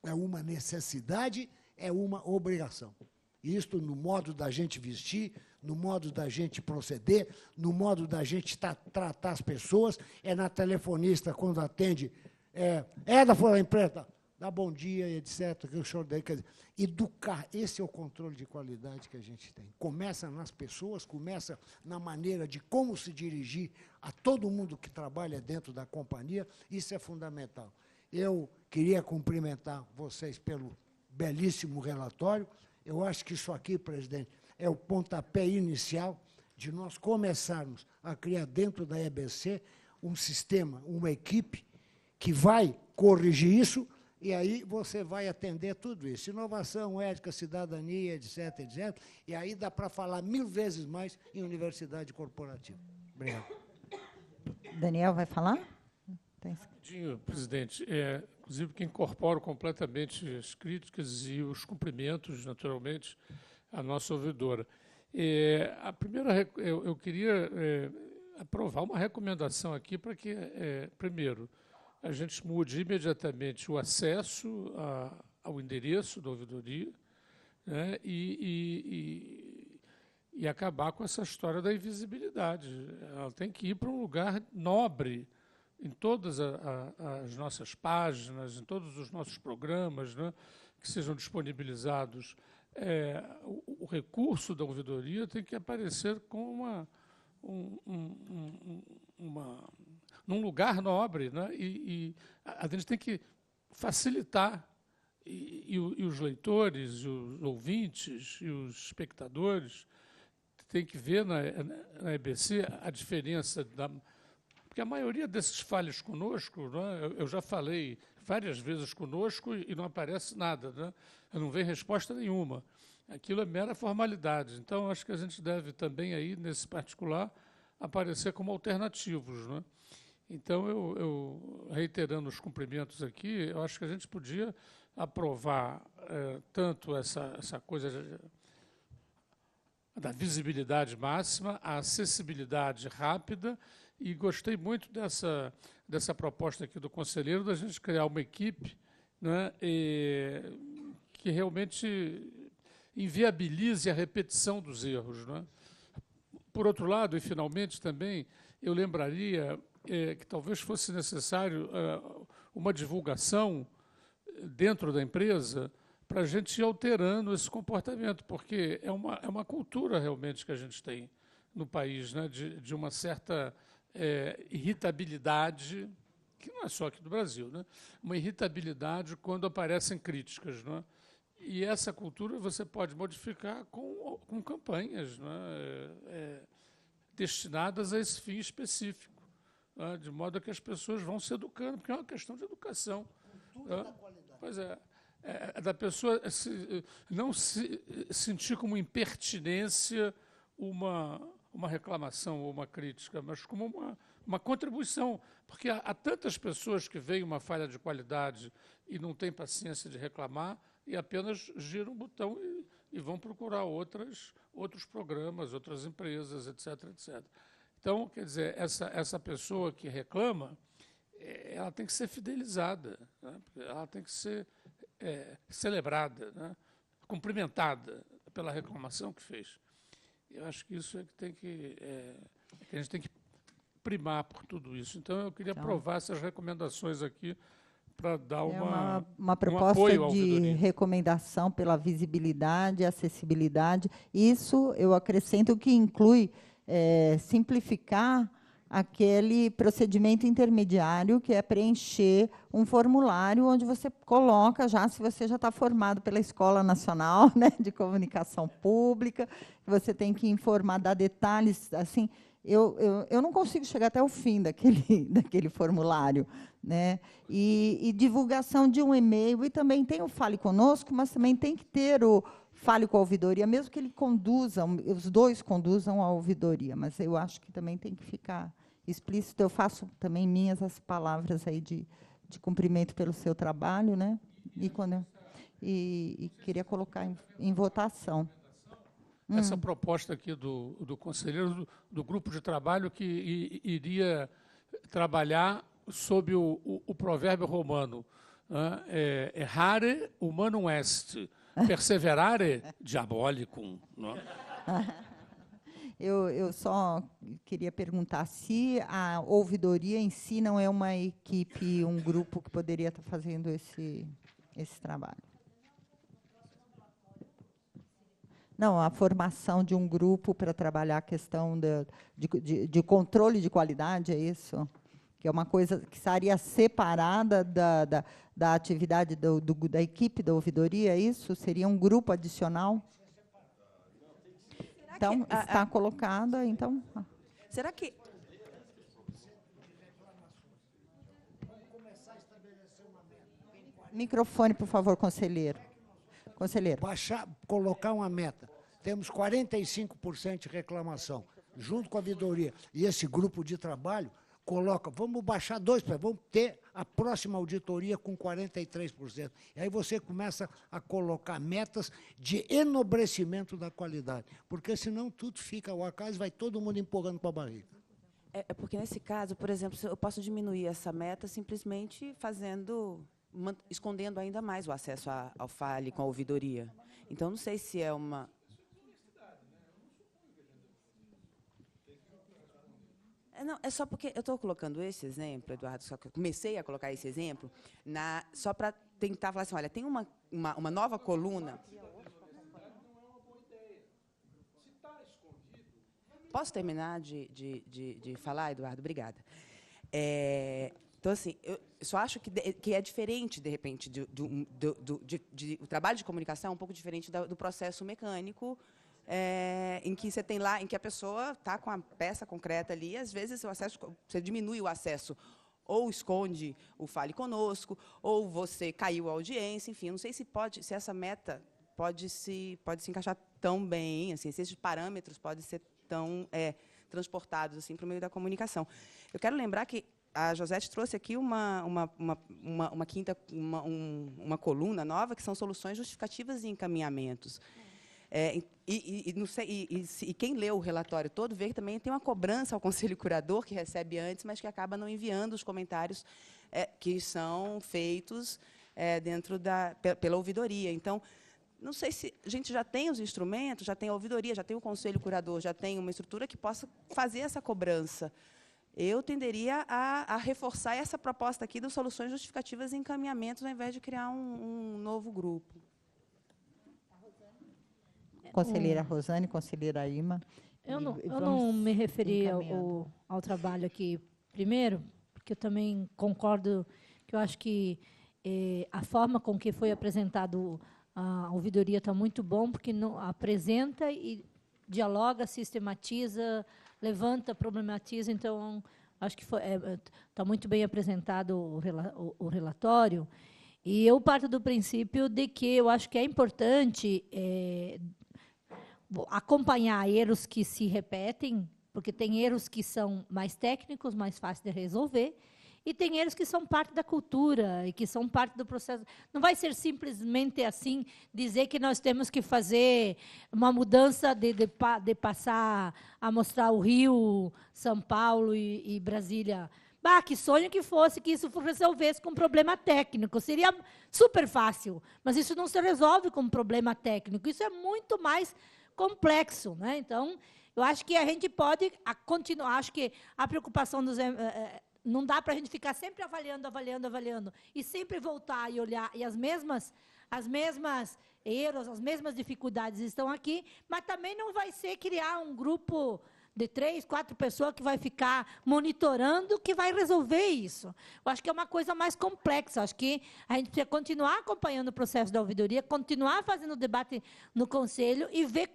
H: É uma necessidade, é uma obrigação. Isto no modo da gente vestir, no modo da gente proceder, no modo da gente tratar as pessoas, é na telefonista, quando atende, da Folha Empresa, dá bom dia, etc., que o senhor daí, quer dizer, educar, esse é o controle de qualidade que a gente tem. Começa nas pessoas, começa na maneira de como se dirigir a todo mundo que trabalha dentro da companhia, isso é fundamental. Eu queria cumprimentar vocês pelo belíssimo relatório. Eu acho que isso aqui, presidente, é o pontapé inicial de nós começarmos a criar dentro da EBC um sistema, uma equipe que vai corrigir isso, e aí você vai atender tudo isso. Inovação, ética, cidadania, etc., etc. E aí dá para falar 1000 vezes mais em universidade corporativa. Obrigado.
A: Daniel vai falar?
I: Rapidinho, presidente. Inclusive, que incorporo completamente as críticas e os cumprimentos, naturalmente, à nossa ouvidora. A primeira, eu queria aprovar uma recomendação aqui para que, primeiro, a gente mude imediatamente o acesso ao endereço da ouvidoria, né, e acabar com essa história da invisibilidade. Ela tem que ir para um lugar nobre, em todas as nossas páginas, em todos os nossos programas, né, que sejam disponibilizados. O recurso da ouvidoria tem que aparecer com num lugar nobre, né? E a gente tem que facilitar, e os leitores, e os ouvintes, e os espectadores têm que ver na EBC a diferença porque a maioria desses falhas conosco, né, eu já falei várias vezes conosco e não aparece nada, né? Não vem resposta nenhuma. Aquilo é mera formalidade. Então, acho que a gente deve também, aí, nesse particular, aparecer como alternativos, né? Então, eu reiterando os cumprimentos aqui, eu acho que a gente podia aprovar tanto essa coisa da visibilidade máxima, a acessibilidade rápida, e gostei muito dessa proposta aqui do conselheiro, da gente criar uma equipe, né, que realmente inviabilize a repetição dos erros, né? Por outro lado, e finalmente também, eu lembraria que talvez fosse necessário uma divulgação dentro da empresa para a gente ir alterando esse comportamento, porque é uma cultura realmente que a gente tem no país, né, de uma certa irritabilidade, que não é só aqui do Brasil, né, uma irritabilidade quando aparecem críticas, né? E essa cultura você pode modificar com campanhas, né, destinadas a esse fim específico, né, de modo a que as pessoas vão se educando, porque é uma questão de educação. Né? Pois é, da pessoa não se sentir como impertinência uma reclamação ou uma crítica, mas como uma contribuição, porque há tantas pessoas que veem uma falha de qualidade e não têm paciência de reclamar e apenas giram um botão e vão procurar outros programas, outras empresas, etc., etc. Então, quer dizer, essa pessoa que reclama, ela tem que ser fidelizada, né? Ela tem que ser celebrada, né? Cumprimentada pela reclamação que fez. Eu acho que isso é que a gente tem que primar por tudo isso. Então, eu queria provar essas recomendações aqui para dar
A: uma proposta
I: um apoio à
A: de
I: ouvidoria.
A: recomendação pela visibilidade, acessibilidade. Isso eu acrescento que inclui simplificar aquele procedimento intermediário, que é preencher um formulário onde você coloca se você já está formado pela Escola Nacional, né, de Comunicação Pública, você tem que informar, dar detalhes, assim. Eu não consigo chegar até o fim daquele formulário, né? E divulgação de um e-mail, e também tem o Fale Conosco, mas também tem que ter o Fale com a Ouvidoria, mesmo que os dois conduzam a ouvidoria, mas eu acho que também tem que ficar explícito. Eu faço também minhas as palavras aí de cumprimento pelo seu trabalho, né? E queria colocar em votação.
I: Essa proposta aqui do conselheiro do grupo de trabalho que iria trabalhar sob o provérbio romano, né? Errare humanum est, perseverare diabolicum. Né?
A: Eu só queria perguntar se a ouvidoria em si não é uma equipe, um grupo que poderia estar fazendo esse trabalho. Não, a formação de um grupo para trabalhar a questão de controle de qualidade, é isso? Que é uma coisa que estaria separada da atividade da equipe da ouvidoria, é isso? Seria um grupo adicional? Então, está colocada, então...
D: Será que...
A: Microfone, por favor, conselheiro. Conselheiro.
H: Colocar uma meta. Temos 45% de reclamação, junto com a ouvidoria. E esse grupo de trabalho vamos baixar 2%, vamos ter a próxima auditoria com 43%. E aí você começa a colocar metas de enobrecimento da qualidade, porque senão tudo fica ao acaso, vai todo mundo empurrando para a barriga.
D: É porque, nesse caso, por exemplo, eu posso diminuir essa meta simplesmente escondendo ainda mais o acesso ao Fale com a ouvidoria. Então, não sei se é uma... Não, é só porque eu estou colocando esse exemplo, Eduardo, só que eu comecei a colocar esse exemplo só para tentar falar assim, olha, tem uma nova coluna... Posso terminar de falar, Eduardo? Obrigada. Então, assim, eu só acho que é diferente, de repente, o trabalho de comunicação é um pouco diferente do processo mecânico, em que você tem lá, em que a pessoa está com a peça concreta ali, e, às vezes, você diminui o acesso, ou esconde o Fale Conosco, ou você caiu a audiência, enfim, eu não sei se essa meta pode se encaixar tão bem, assim, se esses parâmetros podem ser tão transportados assim, para o meio da comunicação. Eu quero lembrar que a Josete trouxe aqui uma coluna nova, que são soluções justificativas e encaminhamentos. E quem lê o relatório todo vê que também tem uma cobrança ao Conselho Curador, que recebe antes, mas que acaba não enviando os comentários que são feitos pela ouvidoria. Então, não sei se a gente já tem os instrumentos, já tem a ouvidoria, já tem o Conselho Curador, já tem uma estrutura que possa fazer essa cobrança. Eu tenderia a reforçar essa proposta aqui das soluções justificativas e encaminhamentos, ao invés de criar um novo grupo.
A: Conselheira Rosane, conselheira Ima.
J: Eu não me referi ao trabalho aqui, primeiro, porque eu também concordo que eu acho que a forma com que foi apresentado a ouvidoria está muito bom, porque não apresenta e dialoga, sistematiza, levanta, problematiza. Então, acho que está muito bem apresentado o relatório. E eu parto do princípio de que eu acho que é importante acompanhar erros que se repetem, porque tem erros que são mais técnicos, mais fáceis de resolver, e tem erros que são parte da cultura e que são parte do processo. Não vai ser simplesmente assim, dizer que nós temos que fazer uma mudança de passar a mostrar o Rio, São Paulo e Brasília. Que sonho que fosse que isso resolvesse com um problema técnico. Seria super fácil, mas isso não se resolve com um problema técnico. Isso é muito mais complexo, né? Então, eu acho que a gente pode continuar. Acho que a preocupação dos... não dá para a gente ficar sempre avaliando, e sempre voltar e olhar, e as mesmas erros, as mesmas dificuldades estão aqui, mas também não vai ser criar um grupo de 3, 4 pessoas que vai ficar monitorando, que vai resolver isso. Eu acho que é uma coisa mais complexa. Acho que a gente precisa continuar acompanhando o processo da ouvidoria, continuar fazendo debate no Conselho e ver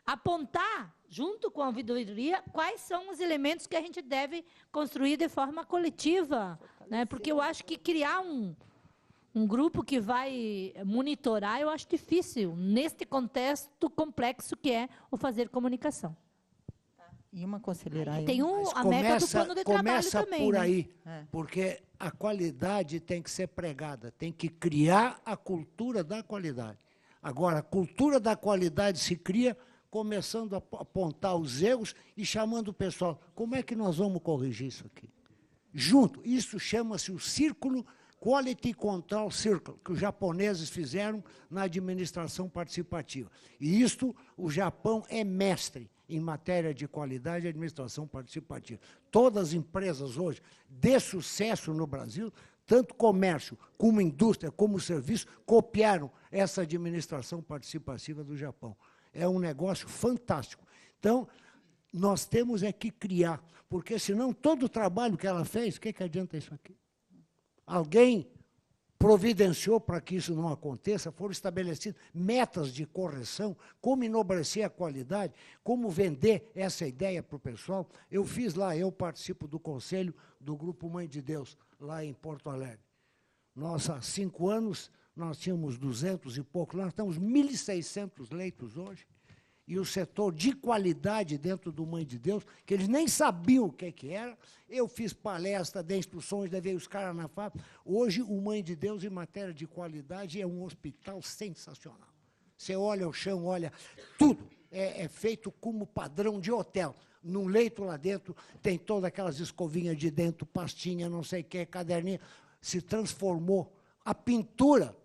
J: apontar, junto com a ouvidoria, quais são os elementos que a gente deve construir de forma coletiva, né? Porque eu acho que criar um grupo que vai monitorar, eu acho difícil, neste contexto complexo que é o fazer comunicação.
A: E uma conselheira aí.
J: Tem a meta do plano de trabalho também.
H: Começa por aí,
J: né?
H: porque a qualidade tem que ser pregada, tem que criar a cultura da qualidade. Agora, a cultura da qualidade se cria começando a apontar os erros e chamando o pessoal. Como é que nós vamos corrigir isso aqui? Junto. Isso chama-se o círculo Quality Control Circle, que os japoneses fizeram na administração participativa. E isto, o Japão é mestre em matéria de qualidade e administração participativa. Todas as empresas hoje de sucesso no Brasil, tanto comércio, como indústria, como serviço, copiaram essa administração participativa do Japão. É um negócio fantástico. Então, nós temos que criar, porque senão todo o trabalho que ela fez, o que adianta isso aqui? Alguém providenciou para que isso não aconteça, foram estabelecidas metas de correção, como enobrecer a qualidade, como vender essa ideia para o pessoal. Eu fiz lá, eu participo do conselho do Grupo Mãe de Deus, lá em Porto Alegre. Nós, há 5 anos, nós tínhamos 200 e pouco, nós estamos 1.600 leitos hoje, e o setor de qualidade dentro do Mãe de Deus, que eles nem sabiam o que era. Eu fiz palestra, dei instruções, levei os caras na fábrica. Hoje, o Mãe de Deus, em matéria de qualidade, é um hospital sensacional. Você olha o chão, olha, tudo é feito como padrão de hotel. Num leito lá dentro, tem todas aquelas escovinhas de dentro, pastinha, não sei o que, caderninha. Se transformou. A pintura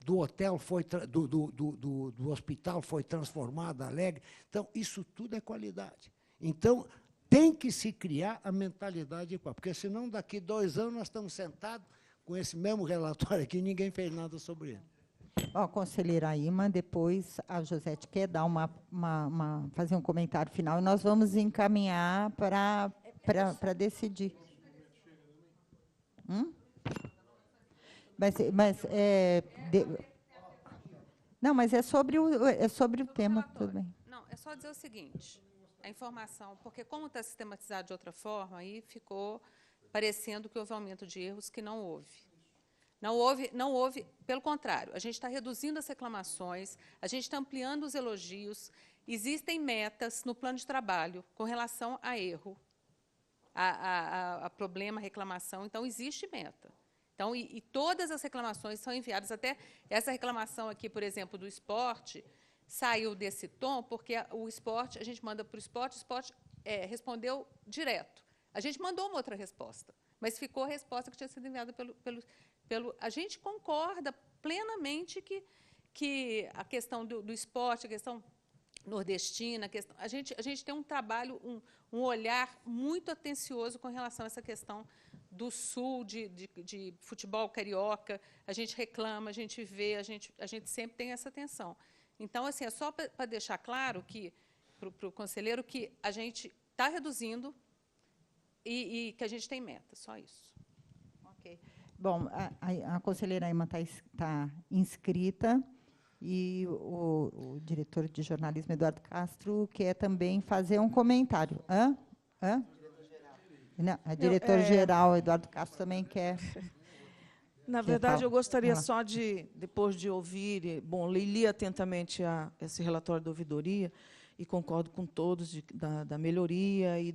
H: do hotel do hospital foi transformada, alegre. Então, isso tudo é qualidade. Então, tem que se criar a mentalidade, porque senão, daqui 2 anos, nós estamos sentados com esse mesmo relatório aqui e ninguém fez nada sobre ele.
A: Ó, conselheira Ima, depois a Josete quer dar fazer um comentário final e nós vamos encaminhar para decidir. Não, mas é sobre o tema, tudo bem.
K: Não, é só dizer o seguinte, a informação, porque como está sistematizado de outra forma, aí ficou parecendo que houve aumento de erros, que não houve. Não houve, pelo contrário, a gente está reduzindo as reclamações, a gente está ampliando os elogios, existem metas no plano de trabalho com relação a erro, a problema, reclamação, então existe meta. Então, e todas as reclamações são enviadas, até essa reclamação aqui, por exemplo, do esporte, saiu desse tom, porque o esporte, a gente manda para o esporte respondeu direto. A gente mandou uma outra resposta, mas ficou a resposta que tinha sido enviada pelo... A gente concorda plenamente que a questão do esporte, a questão nordestina, a gente tem um trabalho, um olhar muito atencioso com relação a essa questão do Sul, de futebol carioca, a gente reclama, a gente vê, a gente sempre tem essa atenção. Então, assim, é só para deixar claro para o conselheiro que a gente está reduzindo e que a gente tem meta, só isso.
A: Ok. Bom, a conselheira Ima está inscrita E o diretor de jornalismo, Eduardo Castro, quer também fazer um comentário. Hã? Não, a diretor-geral, Eduardo Castro, também quer.
L: Na verdade, eu gostaria só de, depois de ouvir, bom, li atentamente esse relatório da ouvidoria e concordo com todos da melhoria e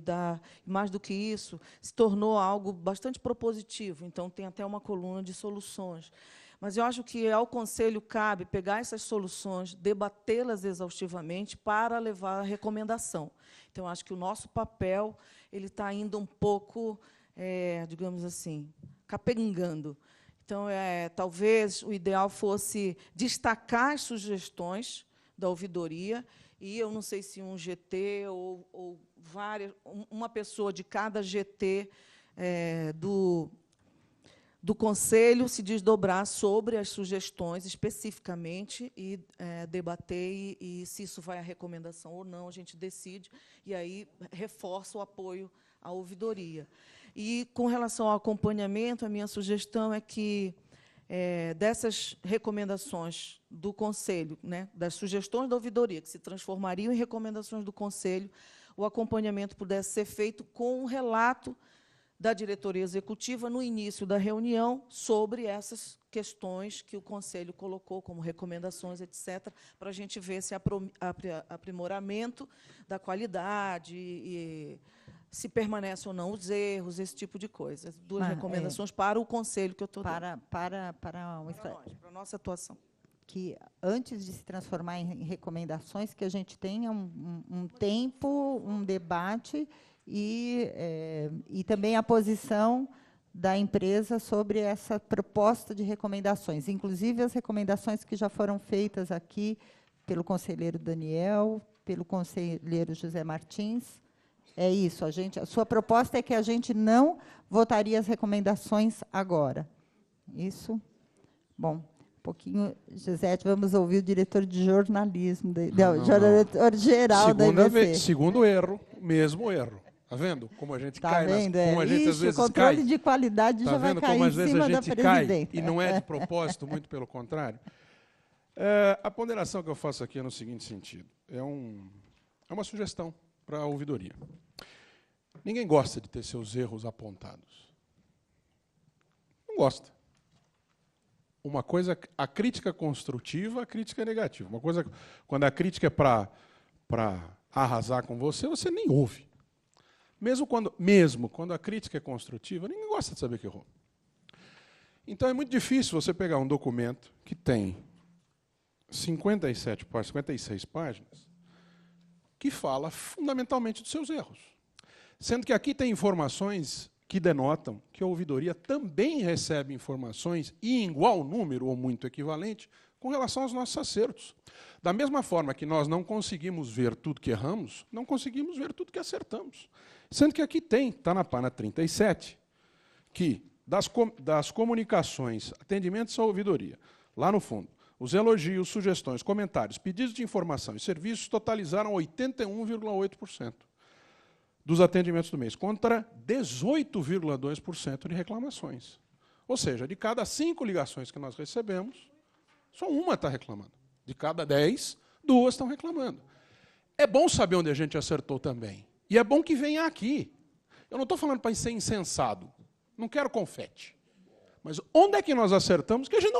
L: mais do que isso, se tornou algo bastante propositivo. Então, tem até uma coluna de soluções. Mas eu acho que ao Conselho cabe pegar essas soluções, debatê-las exaustivamente para levar a recomendação. Então, acho que o nosso papel ele está ainda um pouco, digamos assim, capengando. Então, talvez o ideal fosse destacar as sugestões da ouvidoria, e eu não sei se um GT ou uma pessoa de cada GT do Conselho se desdobrar sobre as sugestões especificamente e debater, e se isso vai à recomendação ou não, a gente decide, e aí reforça o apoio à ouvidoria. E, com relação ao acompanhamento, a minha sugestão é que, dessas recomendações do Conselho, né, das sugestões da ouvidoria, que se transformariam em recomendações do Conselho, o acompanhamento pudesse ser feito com um relato da diretoria executiva no início da reunião sobre essas questões que o Conselho colocou como recomendações, etc., para a gente ver esse aprimoramento da qualidade e se permanecem ou não os erros, esse tipo de coisa. Duas recomendações para o Conselho que eu estou dando.
A: Para
L: a nossa atuação.
A: Que, antes de se transformar em recomendações, que a gente tenha um tempo, um debate e também a posição da empresa sobre essa proposta de recomendações, inclusive as recomendações que já foram feitas aqui pelo conselheiro Daniel, pelo conselheiro José Martins. É isso, a sua proposta é que a gente não votaria as recomendações agora. Isso? Bom, um pouquinho, Gisete, vamos ouvir o diretor de jornalismo, diretor-geral da IBC.
M: Segundo erro, mesmo erro. Está vendo como a gente cai?
A: Como a gente, às vezes, o controle de qualidade já vai cair em cima da presidenta.
M: E não é de propósito, muito pelo contrário. A ponderação que eu faço aqui é no seguinte sentido. É uma sugestão para a ouvidoria. Ninguém gosta de ter seus erros apontados. Não gosta. Uma coisa, a crítica construtiva, a crítica negativa. Uma coisa, quando a crítica é para arrasar com você, você nem ouve. Mesmo quando a crítica é construtiva, ninguém gosta de saber que errou. Então, é muito difícil você pegar um documento que tem 56 páginas, que fala fundamentalmente dos seus erros. Sendo que aqui tem informações que denotam que a ouvidoria também recebe informações, e em igual número, ou muito equivalente, com relação aos nossos acertos. Da mesma forma que nós não conseguimos ver tudo que erramos, não conseguimos ver tudo que acertamos. Sendo que aqui está na página 37, que das comunicações, atendimentos à ouvidoria, lá no fundo, os elogios, sugestões, comentários, pedidos de informação e serviços totalizaram 81,8% dos atendimentos do mês, contra 18,2% de reclamações. Ou seja, de cada 5 ligações que nós recebemos, só uma está reclamando. De cada 10, 2 estão reclamando. É bom saber onde a gente acertou também. E é bom que venha aqui. Eu não estou falando para ser insensado. Não quero confete. Mas onde é que nós acertamos que a gente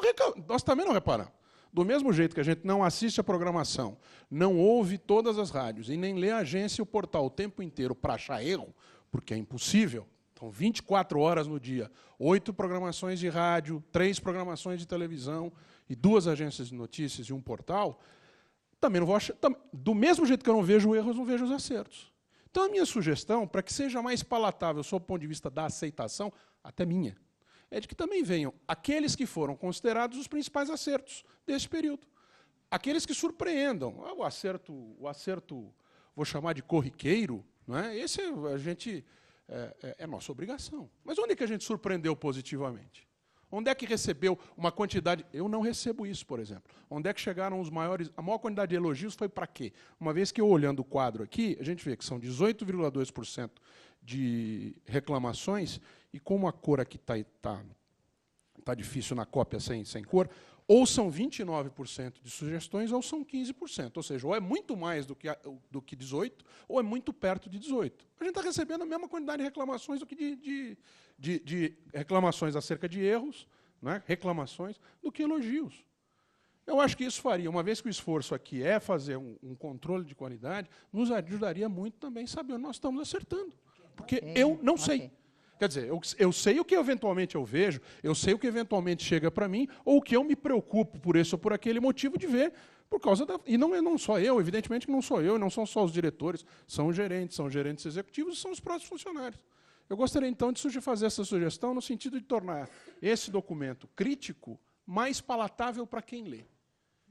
M: nós também não reparamos. Do mesmo jeito que a gente não assiste a programação, não ouve todas as rádios e nem lê a agência e o portal o tempo inteiro para achar erro, porque é impossível. Então, 24 horas no dia, 8 programações de rádio, 3 programações de televisão e 2 agências de notícias e um portal, também não vou achar. Do mesmo jeito que eu não vejo erros, não vejo os acertos. Então, a minha sugestão, para que seja mais palatável, sob o ponto de vista da aceitação, até minha, é de que também venham aqueles que foram considerados os principais acertos desse período. Aqueles que surpreendam. O acerto, vou chamar de corriqueiro, não é? Esse a gente é nossa obrigação. Mas onde é que a gente surpreendeu positivamente? Onde é que recebeu uma quantidade... Eu não recebo isso, por exemplo. Onde é que chegaram os maiores... A maior quantidade de elogios foi para quê? Uma vez que eu, olhando o quadro aqui, a gente vê que são 18,2% de reclamações, e como a cor aqui está difícil na cópia sem cor, Ou são 29% de sugestões, ou são 15%. Ou seja, ou é muito mais do que 18%, ou é muito perto de 18%. A gente está recebendo a mesma quantidade de reclamações do que de reclamações acerca de erros, né, reclamações, do que elogios. Eu acho que isso faria, uma vez que o esforço aqui é fazer um controle de qualidade, nos ajudaria muito também saber onde nós estamos acertando. Porque eu não sei. Quer dizer, eu sei o que eventualmente eu vejo, eu sei o que eventualmente chega para mim, ou o que eu me preocupo por esse ou por aquele motivo de ver, por causa da... E não só eu, evidentemente que não sou eu, não são só os diretores, são gerentes executivos e são os próprios funcionários. Eu gostaria, então, de fazer essa sugestão no sentido de tornar esse documento crítico mais palatável para quem lê.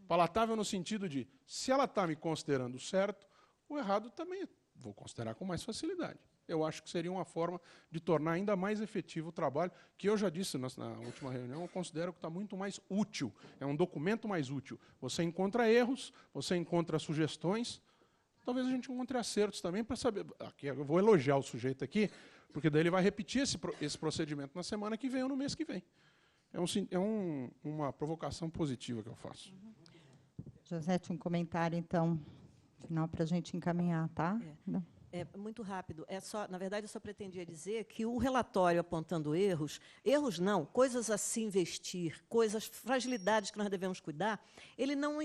M: Palatável no sentido de, se ela está me considerando certo, o errado também vou considerar com mais facilidade. Eu acho que seria uma forma de tornar ainda mais efetivo o trabalho, que eu já disse na última reunião, eu considero que está muito mais útil, é um documento mais útil. Você encontra erros, você encontra sugestões, talvez a gente encontre acertos também para saber... Aqui, eu vou elogiar o sujeito aqui, porque daí ele vai repetir esse procedimento na semana que vem ou no mês que vem. É uma provocação positiva que eu faço.
A: Josete, um comentário, então, final para a gente encaminhar, tá?
B: Muito rápido. Na verdade, eu só pretendia dizer que o relatório apontando erros não, coisas a se investir, fragilidades que nós devemos cuidar, ele não,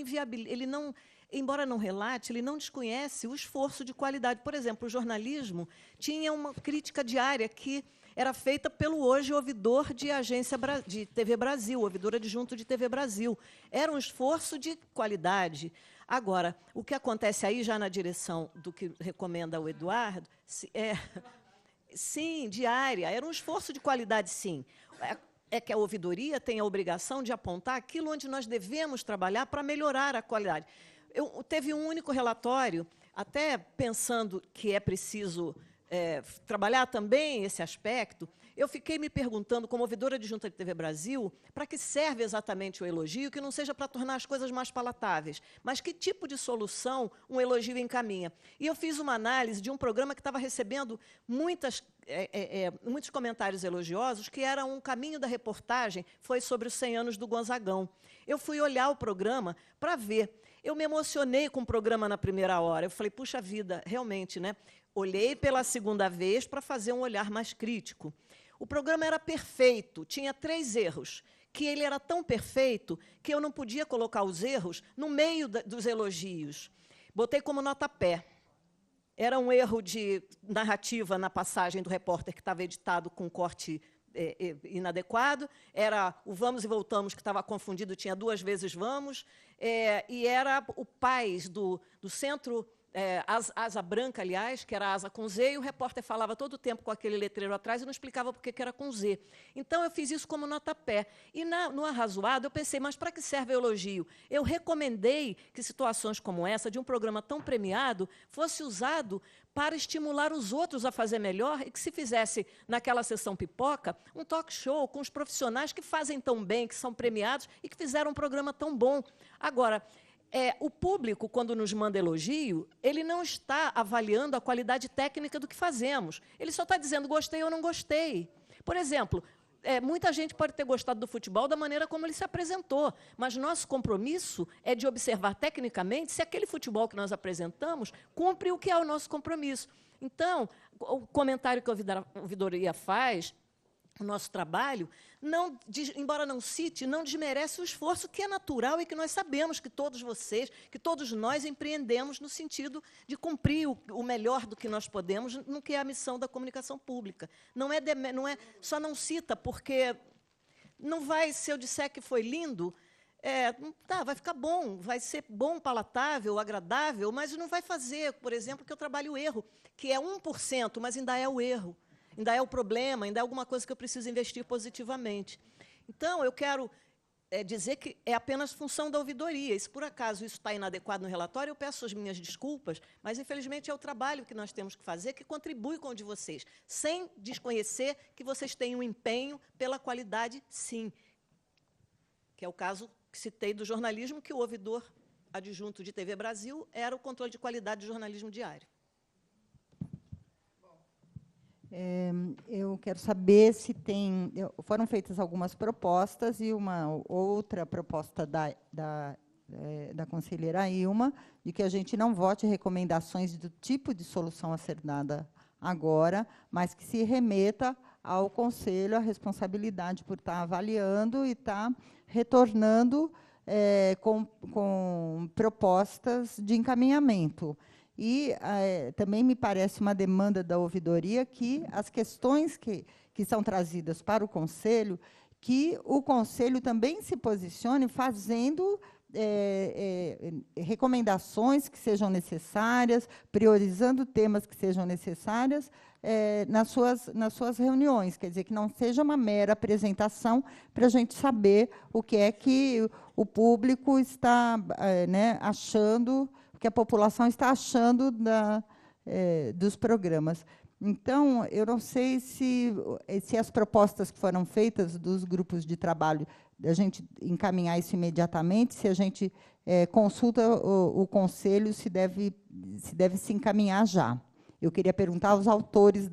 B: embora não relate, ele não desconhece o esforço de qualidade. Por exemplo, o jornalismo tinha uma crítica diária que era feita pelo hoje ouvidor de agência de TV Brasil, ouvidor adjunto de TV Brasil. Era um esforço de qualidade. Agora, o que acontece aí, já na direção do que recomenda o Eduardo, sim, diária, era um esforço de qualidade, sim. É que a ouvidoria tem a obrigação de apontar aquilo onde nós devemos trabalhar para melhorar a qualidade. Teve um único relatório, até pensando que é preciso trabalhar também esse aspecto, eu fiquei me perguntando, como ouvidora adjunta de TV Brasil, para que serve exatamente o elogio, que não seja para tornar as coisas mais palatáveis, mas que tipo de solução um elogio encaminha. E eu fiz uma análise de um programa que estava recebendo muitos comentários elogiosos, que era um caminho da reportagem, foi sobre os 100 anos do Gonzagão. Eu fui olhar o programa para ver. Eu me emocionei com o programa na primeira hora. Eu falei, puxa vida, realmente, né? Olhei pela segunda vez para fazer um olhar mais crítico. O programa era perfeito, tinha 3 erros, que ele era tão perfeito que eu não podia colocar os erros no meio dos elogios. Botei como nota-pé. Era um erro de narrativa na passagem do repórter que estava editado com corte inadequado, era o vamos e voltamos que estava confundido, tinha 2 vezes vamos, e era o Paz do centro... asa branca, aliás, que era asa com Z, e o repórter falava todo o tempo com aquele letreiro atrás e não explicava por que era com Z. Então, eu fiz isso como nota-pé. E, no arrazoado, eu pensei, mas para que serve o elogio? Eu recomendei que situações como essa, de um programa tão premiado, fosse usado para estimular os outros a fazer melhor e que se fizesse, naquela sessão pipoca, um talk show com os profissionais que fazem tão bem, que são premiados e que fizeram um programa tão bom. Agora, o público, quando nos manda elogio, ele não está avaliando a qualidade técnica do que fazemos. Ele só está dizendo gostei ou não gostei. Por exemplo, muita gente pode ter gostado do futebol da maneira como ele se apresentou, mas nosso compromisso é de observar tecnicamente se aquele futebol que nós apresentamos cumpre o que é o nosso compromisso. Então, o comentário que a ouvidoria faz, o nosso trabalho, embora não cite, não desmerece o esforço que é natural e que nós sabemos que todos vocês, que todos nós empreendemos no sentido de cumprir o melhor do que nós podemos no que é a missão da comunicação pública. Só não cita porque não vai, se eu disser que foi lindo, vai ficar bom, vai ser bom, palatável, agradável, mas não vai fazer, por exemplo, que eu trabalho o erro, que é 1%, mas ainda é o erro. Ainda é o problema, ainda é alguma coisa que eu preciso investir positivamente. Então, eu quero dizer que é apenas função da ouvidoria. E, se por acaso isso está inadequado no relatório, eu peço as minhas desculpas, mas, infelizmente, é o trabalho que nós temos que fazer que contribui com o de vocês, sem desconhecer que vocês têm um empenho pela qualidade, sim, que é o caso que citei do jornalismo, que o ouvidor adjunto de TV Brasil era o controle de qualidade do jornalismo diário.
A: Eu quero saber se foram feitas algumas propostas e uma outra proposta da conselheira Ilma, de que a gente não vote recomendações do tipo de solução a ser dada agora, mas que se remeta ao Conselho a responsabilidade por estar avaliando e estar retornando com propostas de encaminhamento. E também me parece uma demanda da ouvidoria que as questões que são trazidas para o Conselho, que o Conselho também se posicione fazendo recomendações que sejam necessárias, priorizando temas que sejam necessários nas suas reuniões. Quer dizer, que não seja uma mera apresentação para a gente saber o que é que o público está achando, o que a população está achando dos programas. Então, eu não sei se as propostas que foram feitas dos grupos de trabalho, a gente encaminhar isso imediatamente, se a gente consulta o Conselho, se deve se encaminhar já. Eu queria perguntar aos autores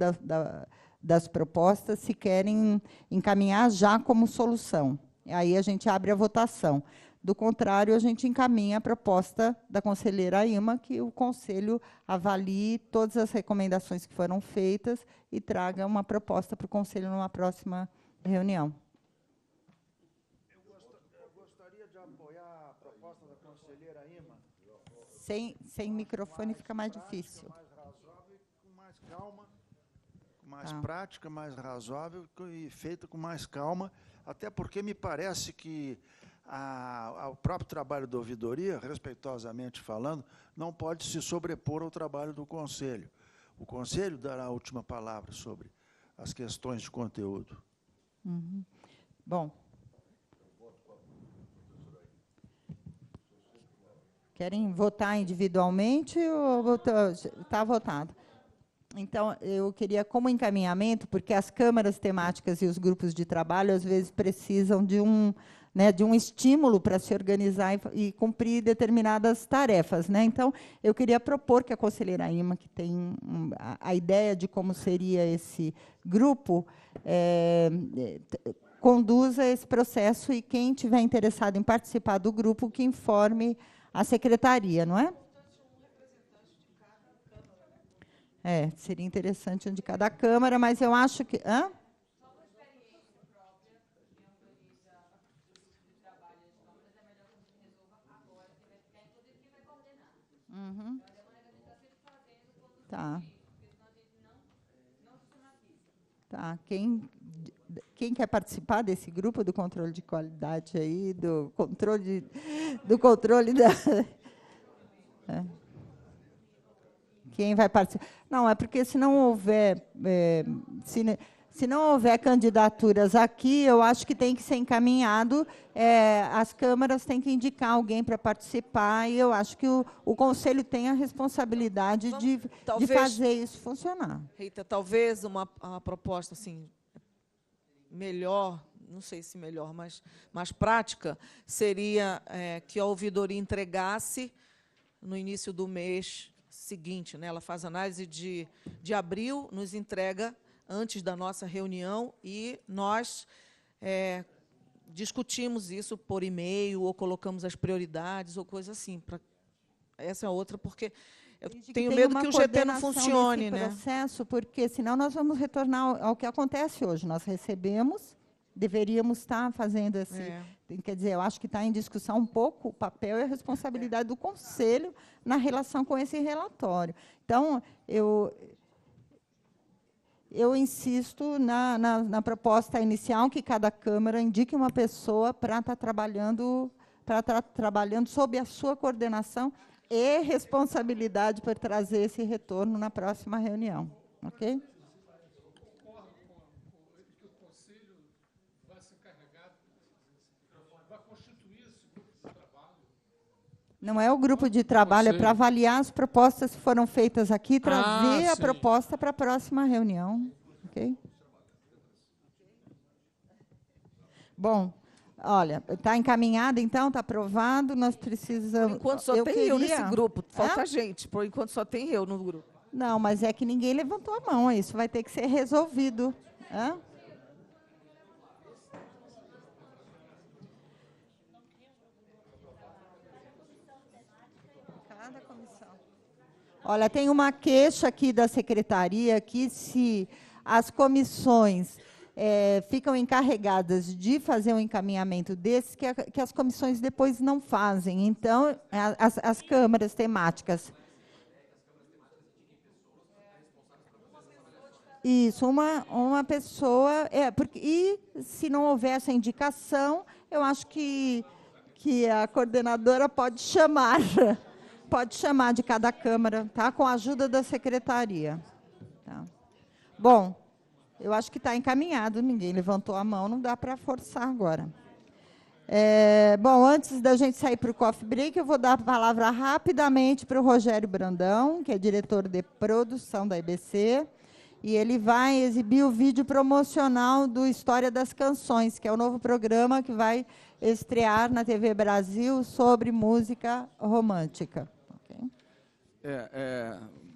A: das propostas se querem encaminhar já como solução. Aí a gente abre a votação. Do contrário, a gente encaminha a proposta da conselheira Ilma, que o Conselho avalie todas as recomendações que foram feitas e traga uma proposta para o Conselho numa próxima reunião.
G: Eu gostaria de apoiar a proposta da conselheira Ilma.
A: Sem microfone fica mais difícil.
G: Mais razoável, com mais calma, com mais prática, mais razoável e feita com mais calma, até porque me parece que o próprio trabalho da ouvidoria, respeitosamente falando, não pode se sobrepor ao trabalho do Conselho. O Conselho dará a última palavra sobre as questões de conteúdo.
A: Uhum. Bom. Querem votar individualmente ou está votado? Então, eu queria, como encaminhamento, porque as câmaras temáticas e os grupos de trabalho, às vezes, precisam de um estímulo para se organizar e cumprir determinadas tarefas. Então, eu queria propor que a conselheira Ilma, que tem a ideia de como seria esse grupo, conduza esse processo e quem tiver interessado em participar do grupo, que informe a secretaria, não é? Seria interessante um de cada Câmara, mas eu acho que... Hã? Uhum. Tá. Tá. Quem quer participar desse grupo do controle de qualidade aí, do controle da... Quem vai participar? Não, é porque se não houver se não houver candidaturas aqui, eu acho que tem que ser encaminhado, as câmaras têm que indicar alguém para participar, e eu acho que o Conselho tem a responsabilidade de fazer isso funcionar.
L: Rita, talvez uma proposta assim, melhor, não sei se melhor, mas mais prática, seria que a ouvidoria entregasse no início do mês seguinte, ela faz análise de abril, nos entrega antes da nossa reunião e nós discutimos isso por e-mail ou colocamos as prioridades ou coisa assim. Essa é outra, porque eu tenho medo que o GT não funcione.
A: Processo, porque senão nós vamos retornar ao que acontece hoje. Nós recebemos, deveríamos estar fazendo esse... Quer dizer, eu acho que está em discussão um pouco o papel e a responsabilidade do Conselho na relação com esse relatório. Então, eu insisto na proposta inicial que cada Câmara indique uma pessoa para estar trabalhando sob a sua coordenação e responsabilidade por trazer esse retorno na próxima reunião. Ok? Não é o grupo de trabalho, é para avaliar as propostas que foram feitas aqui e trazer a proposta para a próxima reunião. Ok? Bom, olha, está encaminhado, então, está aprovado, nós precisamos...
L: Por enquanto só tem eu nesse grupo, falta gente, por enquanto só tem eu no grupo.
A: Não, mas é que ninguém levantou a mão. Isso vai ter que ser resolvido. Hã? Cada comissão. Olha, tem uma queixa aqui da secretaria que se as comissões ficam encarregadas de fazer um encaminhamento desses, que as comissões depois não fazem. Então, as câmaras temáticas. Isso, uma pessoa... e se não houver essa indicação, eu acho que a coordenadora pode chamar de cada câmara, tá? Com a ajuda da secretaria. Tá. Bom, eu acho que está encaminhado, ninguém levantou a mão, não dá para forçar agora. Bom, antes da gente sair para o coffee break, eu vou dar a palavra rapidamente para o Rogério Brandão, que é diretor de produção da IBC, e ele vai exibir o vídeo promocional do História das Canções, que é o novo programa que vai estrear na TV Brasil sobre música romântica. Okay?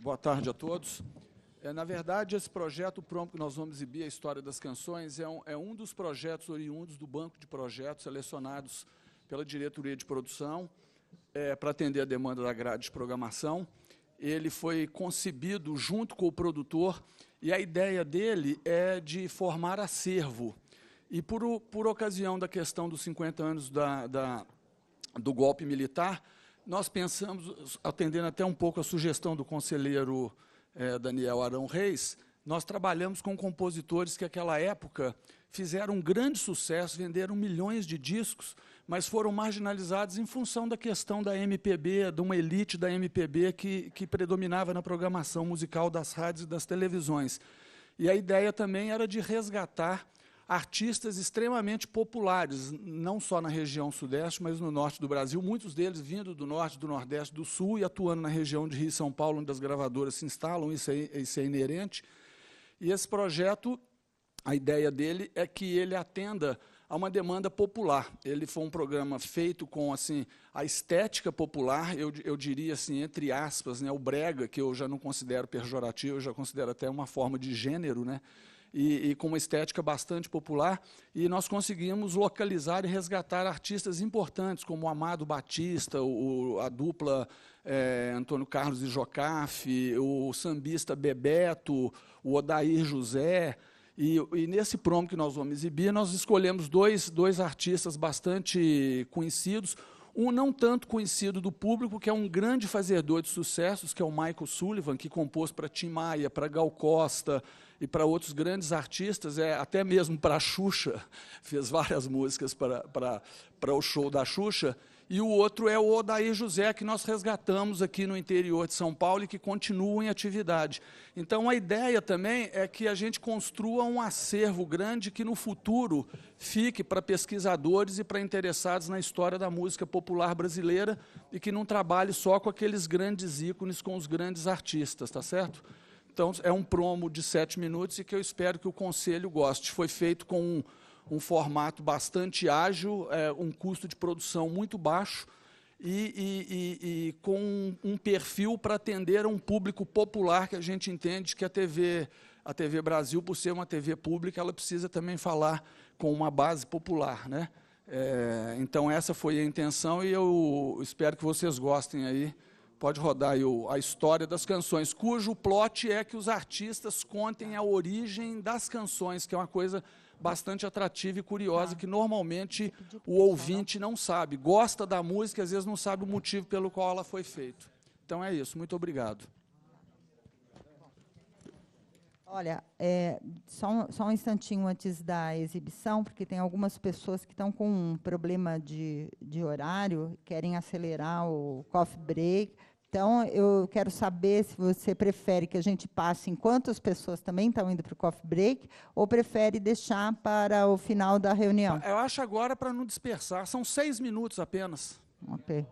N: Boa tarde a todos. Na verdade, esse projeto que nós vamos exibir, a História das Canções, é um dos projetos oriundos do banco de projetos selecionados pela diretoria de produção para atender a demanda da grade de programação. Ele foi concebido junto com o produtor e a ideia dele é de formar acervo. E, por ocasião da questão dos 50 anos do golpe militar, nós pensamos, atendendo até um pouco a sugestão do conselheiro Daniel Arão Reis, nós trabalhamos com compositores que, naquela época, fizeram um grande sucesso, venderam milhões de discos, mas foram marginalizados em função da questão da MPB, de uma elite da MPB que predominava na programação musical das rádios e das televisões. E a ideia também era de resgatar artistas extremamente populares, não só na região sudeste, mas no norte do Brasil, muitos deles vindo do norte, do nordeste, do sul e atuando na região de Rio e São Paulo, onde as gravadoras se instalam, isso é inerente. E esse projeto, a ideia dele é que ele atenda a uma demanda popular. Ele foi um programa feito com assim, a estética popular, eu diria assim, entre aspas, né, o brega, que eu já não considero pejorativo, eu já considero até uma forma de gênero, né? E com uma estética bastante popular, e nós conseguimos localizar e resgatar artistas importantes, como o Amado Batista, a dupla Antônio Carlos e Jocafe, o sambista Bebeto, o Odair José, e nesse promo que nós vamos exibir, nós escolhemos dois artistas bastante conhecidos, um não tanto conhecido do público, que é um grande fazedor de sucessos, que é o Michael Sullivan, que compôs para Tim Maia, para Gal Costa e para outros grandes artistas, até mesmo para a Xuxa, fez várias músicas para o show da Xuxa. E o outro é o Odair José, que nós resgatamos aqui no interior de São Paulo e que continua em atividade. Então, a ideia também é que a gente construa um acervo grande que, no futuro, fique para pesquisadores e para interessados na história da música popular brasileira e que não trabalhe só com aqueles grandes ícones, com os grandes artistas, tá certo? Então, é um promo de 7 minutos e que eu espero que o Conselho goste. Foi feito com um formato bastante ágil, um custo de produção muito baixo e com um perfil para atender a um público popular que a gente entende que a TV Brasil, por ser uma TV pública, ela precisa também falar com uma base popular, né? Então, essa foi a intenção e eu espero que vocês gostem aí. Pode rodar aí a História das Canções, cujo plot é que os artistas contem a origem das canções, que é uma coisa bastante atrativa e curiosa, que normalmente o ouvinte não sabe. Gosta da música, às vezes não sabe o motivo pelo qual ela foi feita. Então é isso, muito obrigado.
A: Olha, só um instantinho antes da exibição, porque tem algumas pessoas que estão com um problema de horário, querem acelerar o coffee break. Então, eu quero saber se você prefere que a gente passe enquanto as pessoas também estão indo para o coffee break, ou prefere deixar para o final da reunião.
N: Eu acho agora para não dispersar. São 6 minutos apenas.
A: Ok.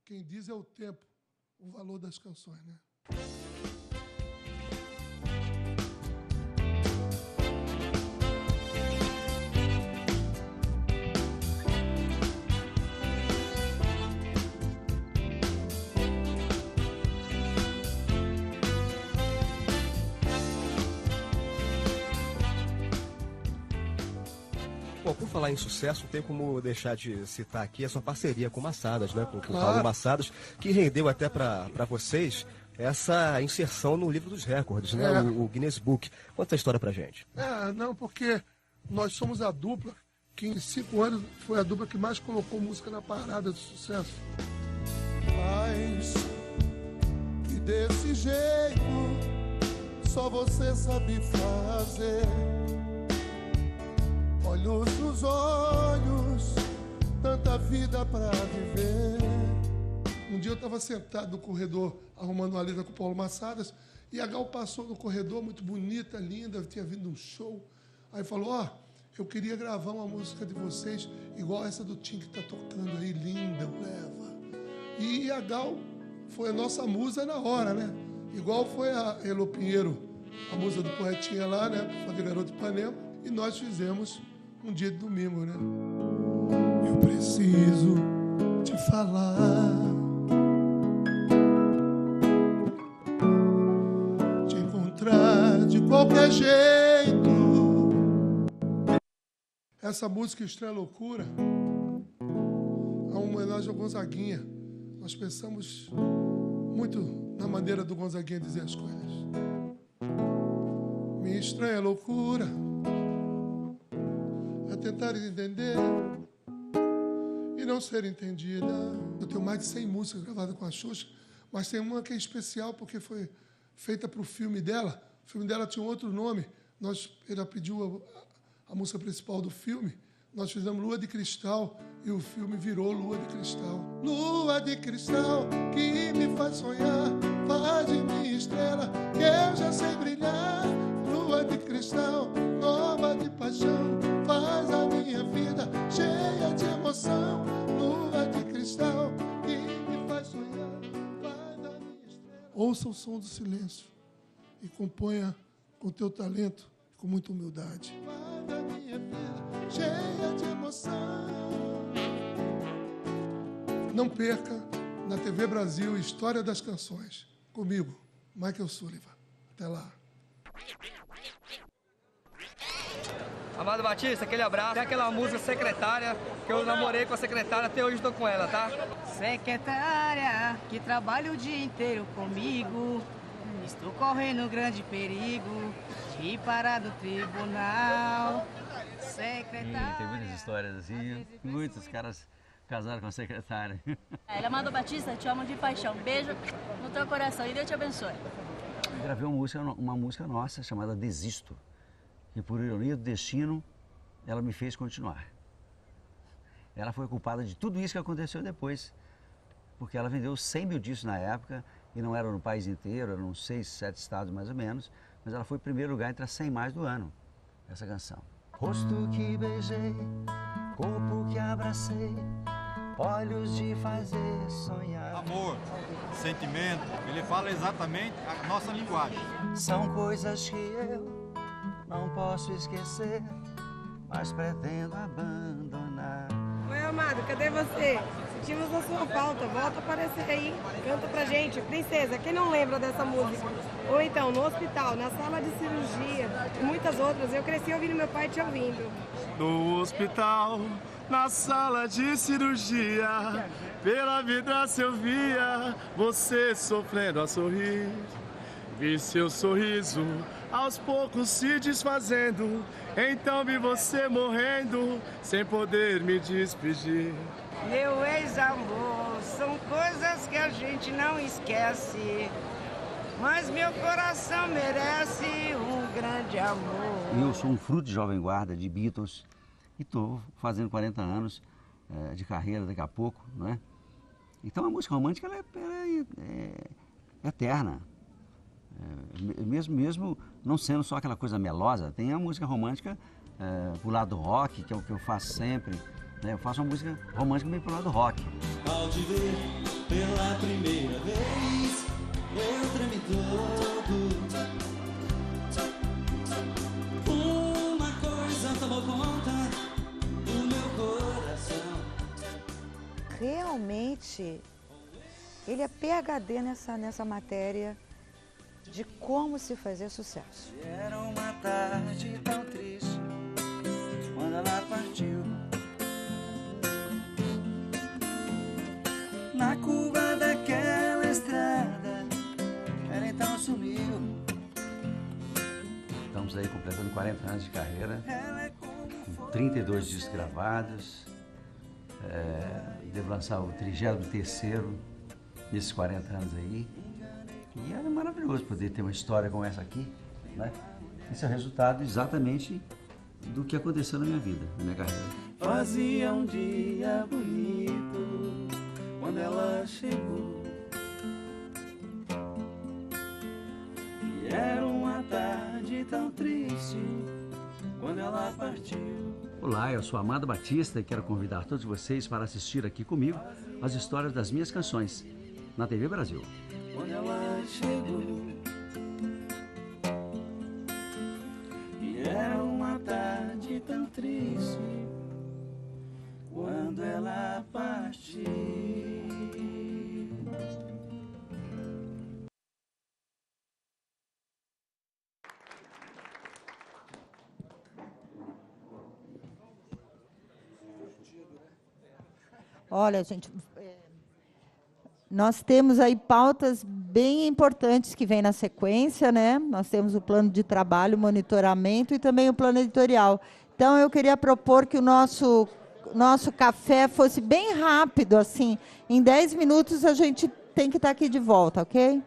O: quem diz é o tempo, o valor das canções, né?
P: Bom, por falar em sucesso, não tem como deixar de citar aqui a sua parceria com o Massadas, né? Com o
O: Claro.
P: Paulo Massadas, que rendeu até para vocês essa inserção no livro dos recordes, né?
O: É.
P: O Guinness Book. Conta a história pra gente.
O: Não, porque nós somos a dupla que em 5 anos foi a dupla que mais colocou música na parada de sucesso.
Q: Mas que desse jeito só você sabe fazer. Olhos nos olhos, tanta vida pra viver.
O: Um dia eu estava sentado no corredor arrumando uma letra com o Paulo Massadas e a Gal passou no corredor, muito bonita, linda, tinha vindo um show. Aí falou, eu queria gravar uma música de vocês igual essa do Tim que tá tocando aí, linda, leva. E a Gal foi a nossa musa na hora, né? Igual foi a Elo Pinheiro, a musa do Poetinha lá, né? Fazer Garoto de Ipanema. E nós fizemos um dia de domingo, né?
Q: Eu preciso te falar,
O: te encontrar de qualquer jeito. Essa música Estranha Loucura é uma homenagem ao Gonzaguinha. Nós pensamos muito na maneira do Gonzaguinha dizer as coisas. Minha estranha loucura é tentar entender e não ser entendida. Eu tenho mais de 100 músicas gravadas com a Xuxa, mas tem uma que é especial porque foi feita para o filme dela. O filme dela tinha um outro nome. Ela pediu a música principal do filme. Nós fizemos Lua de Cristal e o filme virou Lua de Cristal. Lua de cristal que me faz sonhar, faz de mim estrela que eu já sei brilhar. Lua de cristal, nova de paixão, faz a minha vida cheia de emoção. Lua de cristal que me faz sonhar, faz da minha estrela. Ouça o som do silêncio e componha com teu talento, com muita humildade. Faz da minha vida cheia de emoção. Não perca na TV Brasil História das Canções. Comigo, Michael Sullivan. Até lá.
R: Amado Batista, aquele abraço. Tem aquela música Secretária, que eu namorei com a secretária, até hoje estou com ela, tá?
S: Secretária, que trabalha o dia inteiro comigo, estou correndo grande perigo de parar do tribunal. Secretária.
T: Tem muitas histórias assim, muitos caras casaram com a secretária.
U: Amado Batista, te amo de paixão. Beijo no teu coração e Deus te abençoe.
T: Eu gravei uma música nossa chamada Desisto. E por ironia do destino, ela me fez continuar. Ela foi culpada de tudo isso que aconteceu depois. Porque ela vendeu 100 mil discos na época, e não era no país inteiro, eram 6, 7 estados mais ou menos, mas ela foi em primeiro lugar entre as 100 mais do ano, essa canção. Rosto que beijei, corpo que abracei, olhos de fazer sonhar.
V: Amor, sentimento, ele fala exatamente a nossa linguagem.
T: São coisas que eu não posso esquecer, mas pretendo abandonar.
W: Oi, amado, cadê você? Sentimos a sua falta, volta a aparecer aí. Canta pra gente, Princesa, quem não lembra dessa música? Ou então, no hospital, na sala de cirurgia, e muitas outras. Eu cresci ouvindo meu pai te ouvindo.
Q: no hospital, na sala de cirurgia, pela vidraça eu via você sofrendo a sorrir. Vi seu sorriso aos poucos se desfazendo, então vi você morrendo sem poder me despedir.
S: Meu ex-amor, são coisas que a gente não esquece, mas meu coração merece um grande amor.
T: Eu sou um fruto de Jovem Guarda, de Beatles, e estou fazendo 40 anos de carreira daqui a pouco, não é? Então a música romântica ela é eterna. Mesmo não sendo só aquela coisa melosa, tem a música romântica pro lado rock, que é o que eu faço sempre. Né? Eu faço uma música romântica meio pro lado rock.
C: Ao te ver pela primeira vez, eu tremi todo. Uma coisa tomou conta do meu coração.
E: Realmente, ele é PhD nessa matéria de como se fazer sucesso.
C: Era uma tarde tão triste quando ela partiu. Na curva daquela estrada, ela então sumiu.
T: Estamos aí completando 40 anos de carreira, com 32 discos gravados. Devo lançar o 33º nesses 40 anos aí. E é maravilhoso poder ter uma história como essa aqui, né? Esse é o resultado exatamente do que aconteceu na minha vida, na minha carreira.
C: Fazia um dia bonito quando ela chegou. E era uma tarde tão triste quando ela partiu.
T: Olá, eu sou Amado Batista e quero convidar todos vocês para assistir aqui comigo as histórias das minhas canções na TV Brasil.
C: Quando ela chegou, e era uma tarde tão triste quando ela partiu.
A: Olha, gente, nós temos aí pautas bem importantes que vêm na sequência, né? Nós temos o plano de trabalho, monitoramento e também o plano editorial. Então, eu queria propor que o nosso café fosse bem rápido, assim. Em 10 minutos, a gente tem que estar aqui de volta, ok?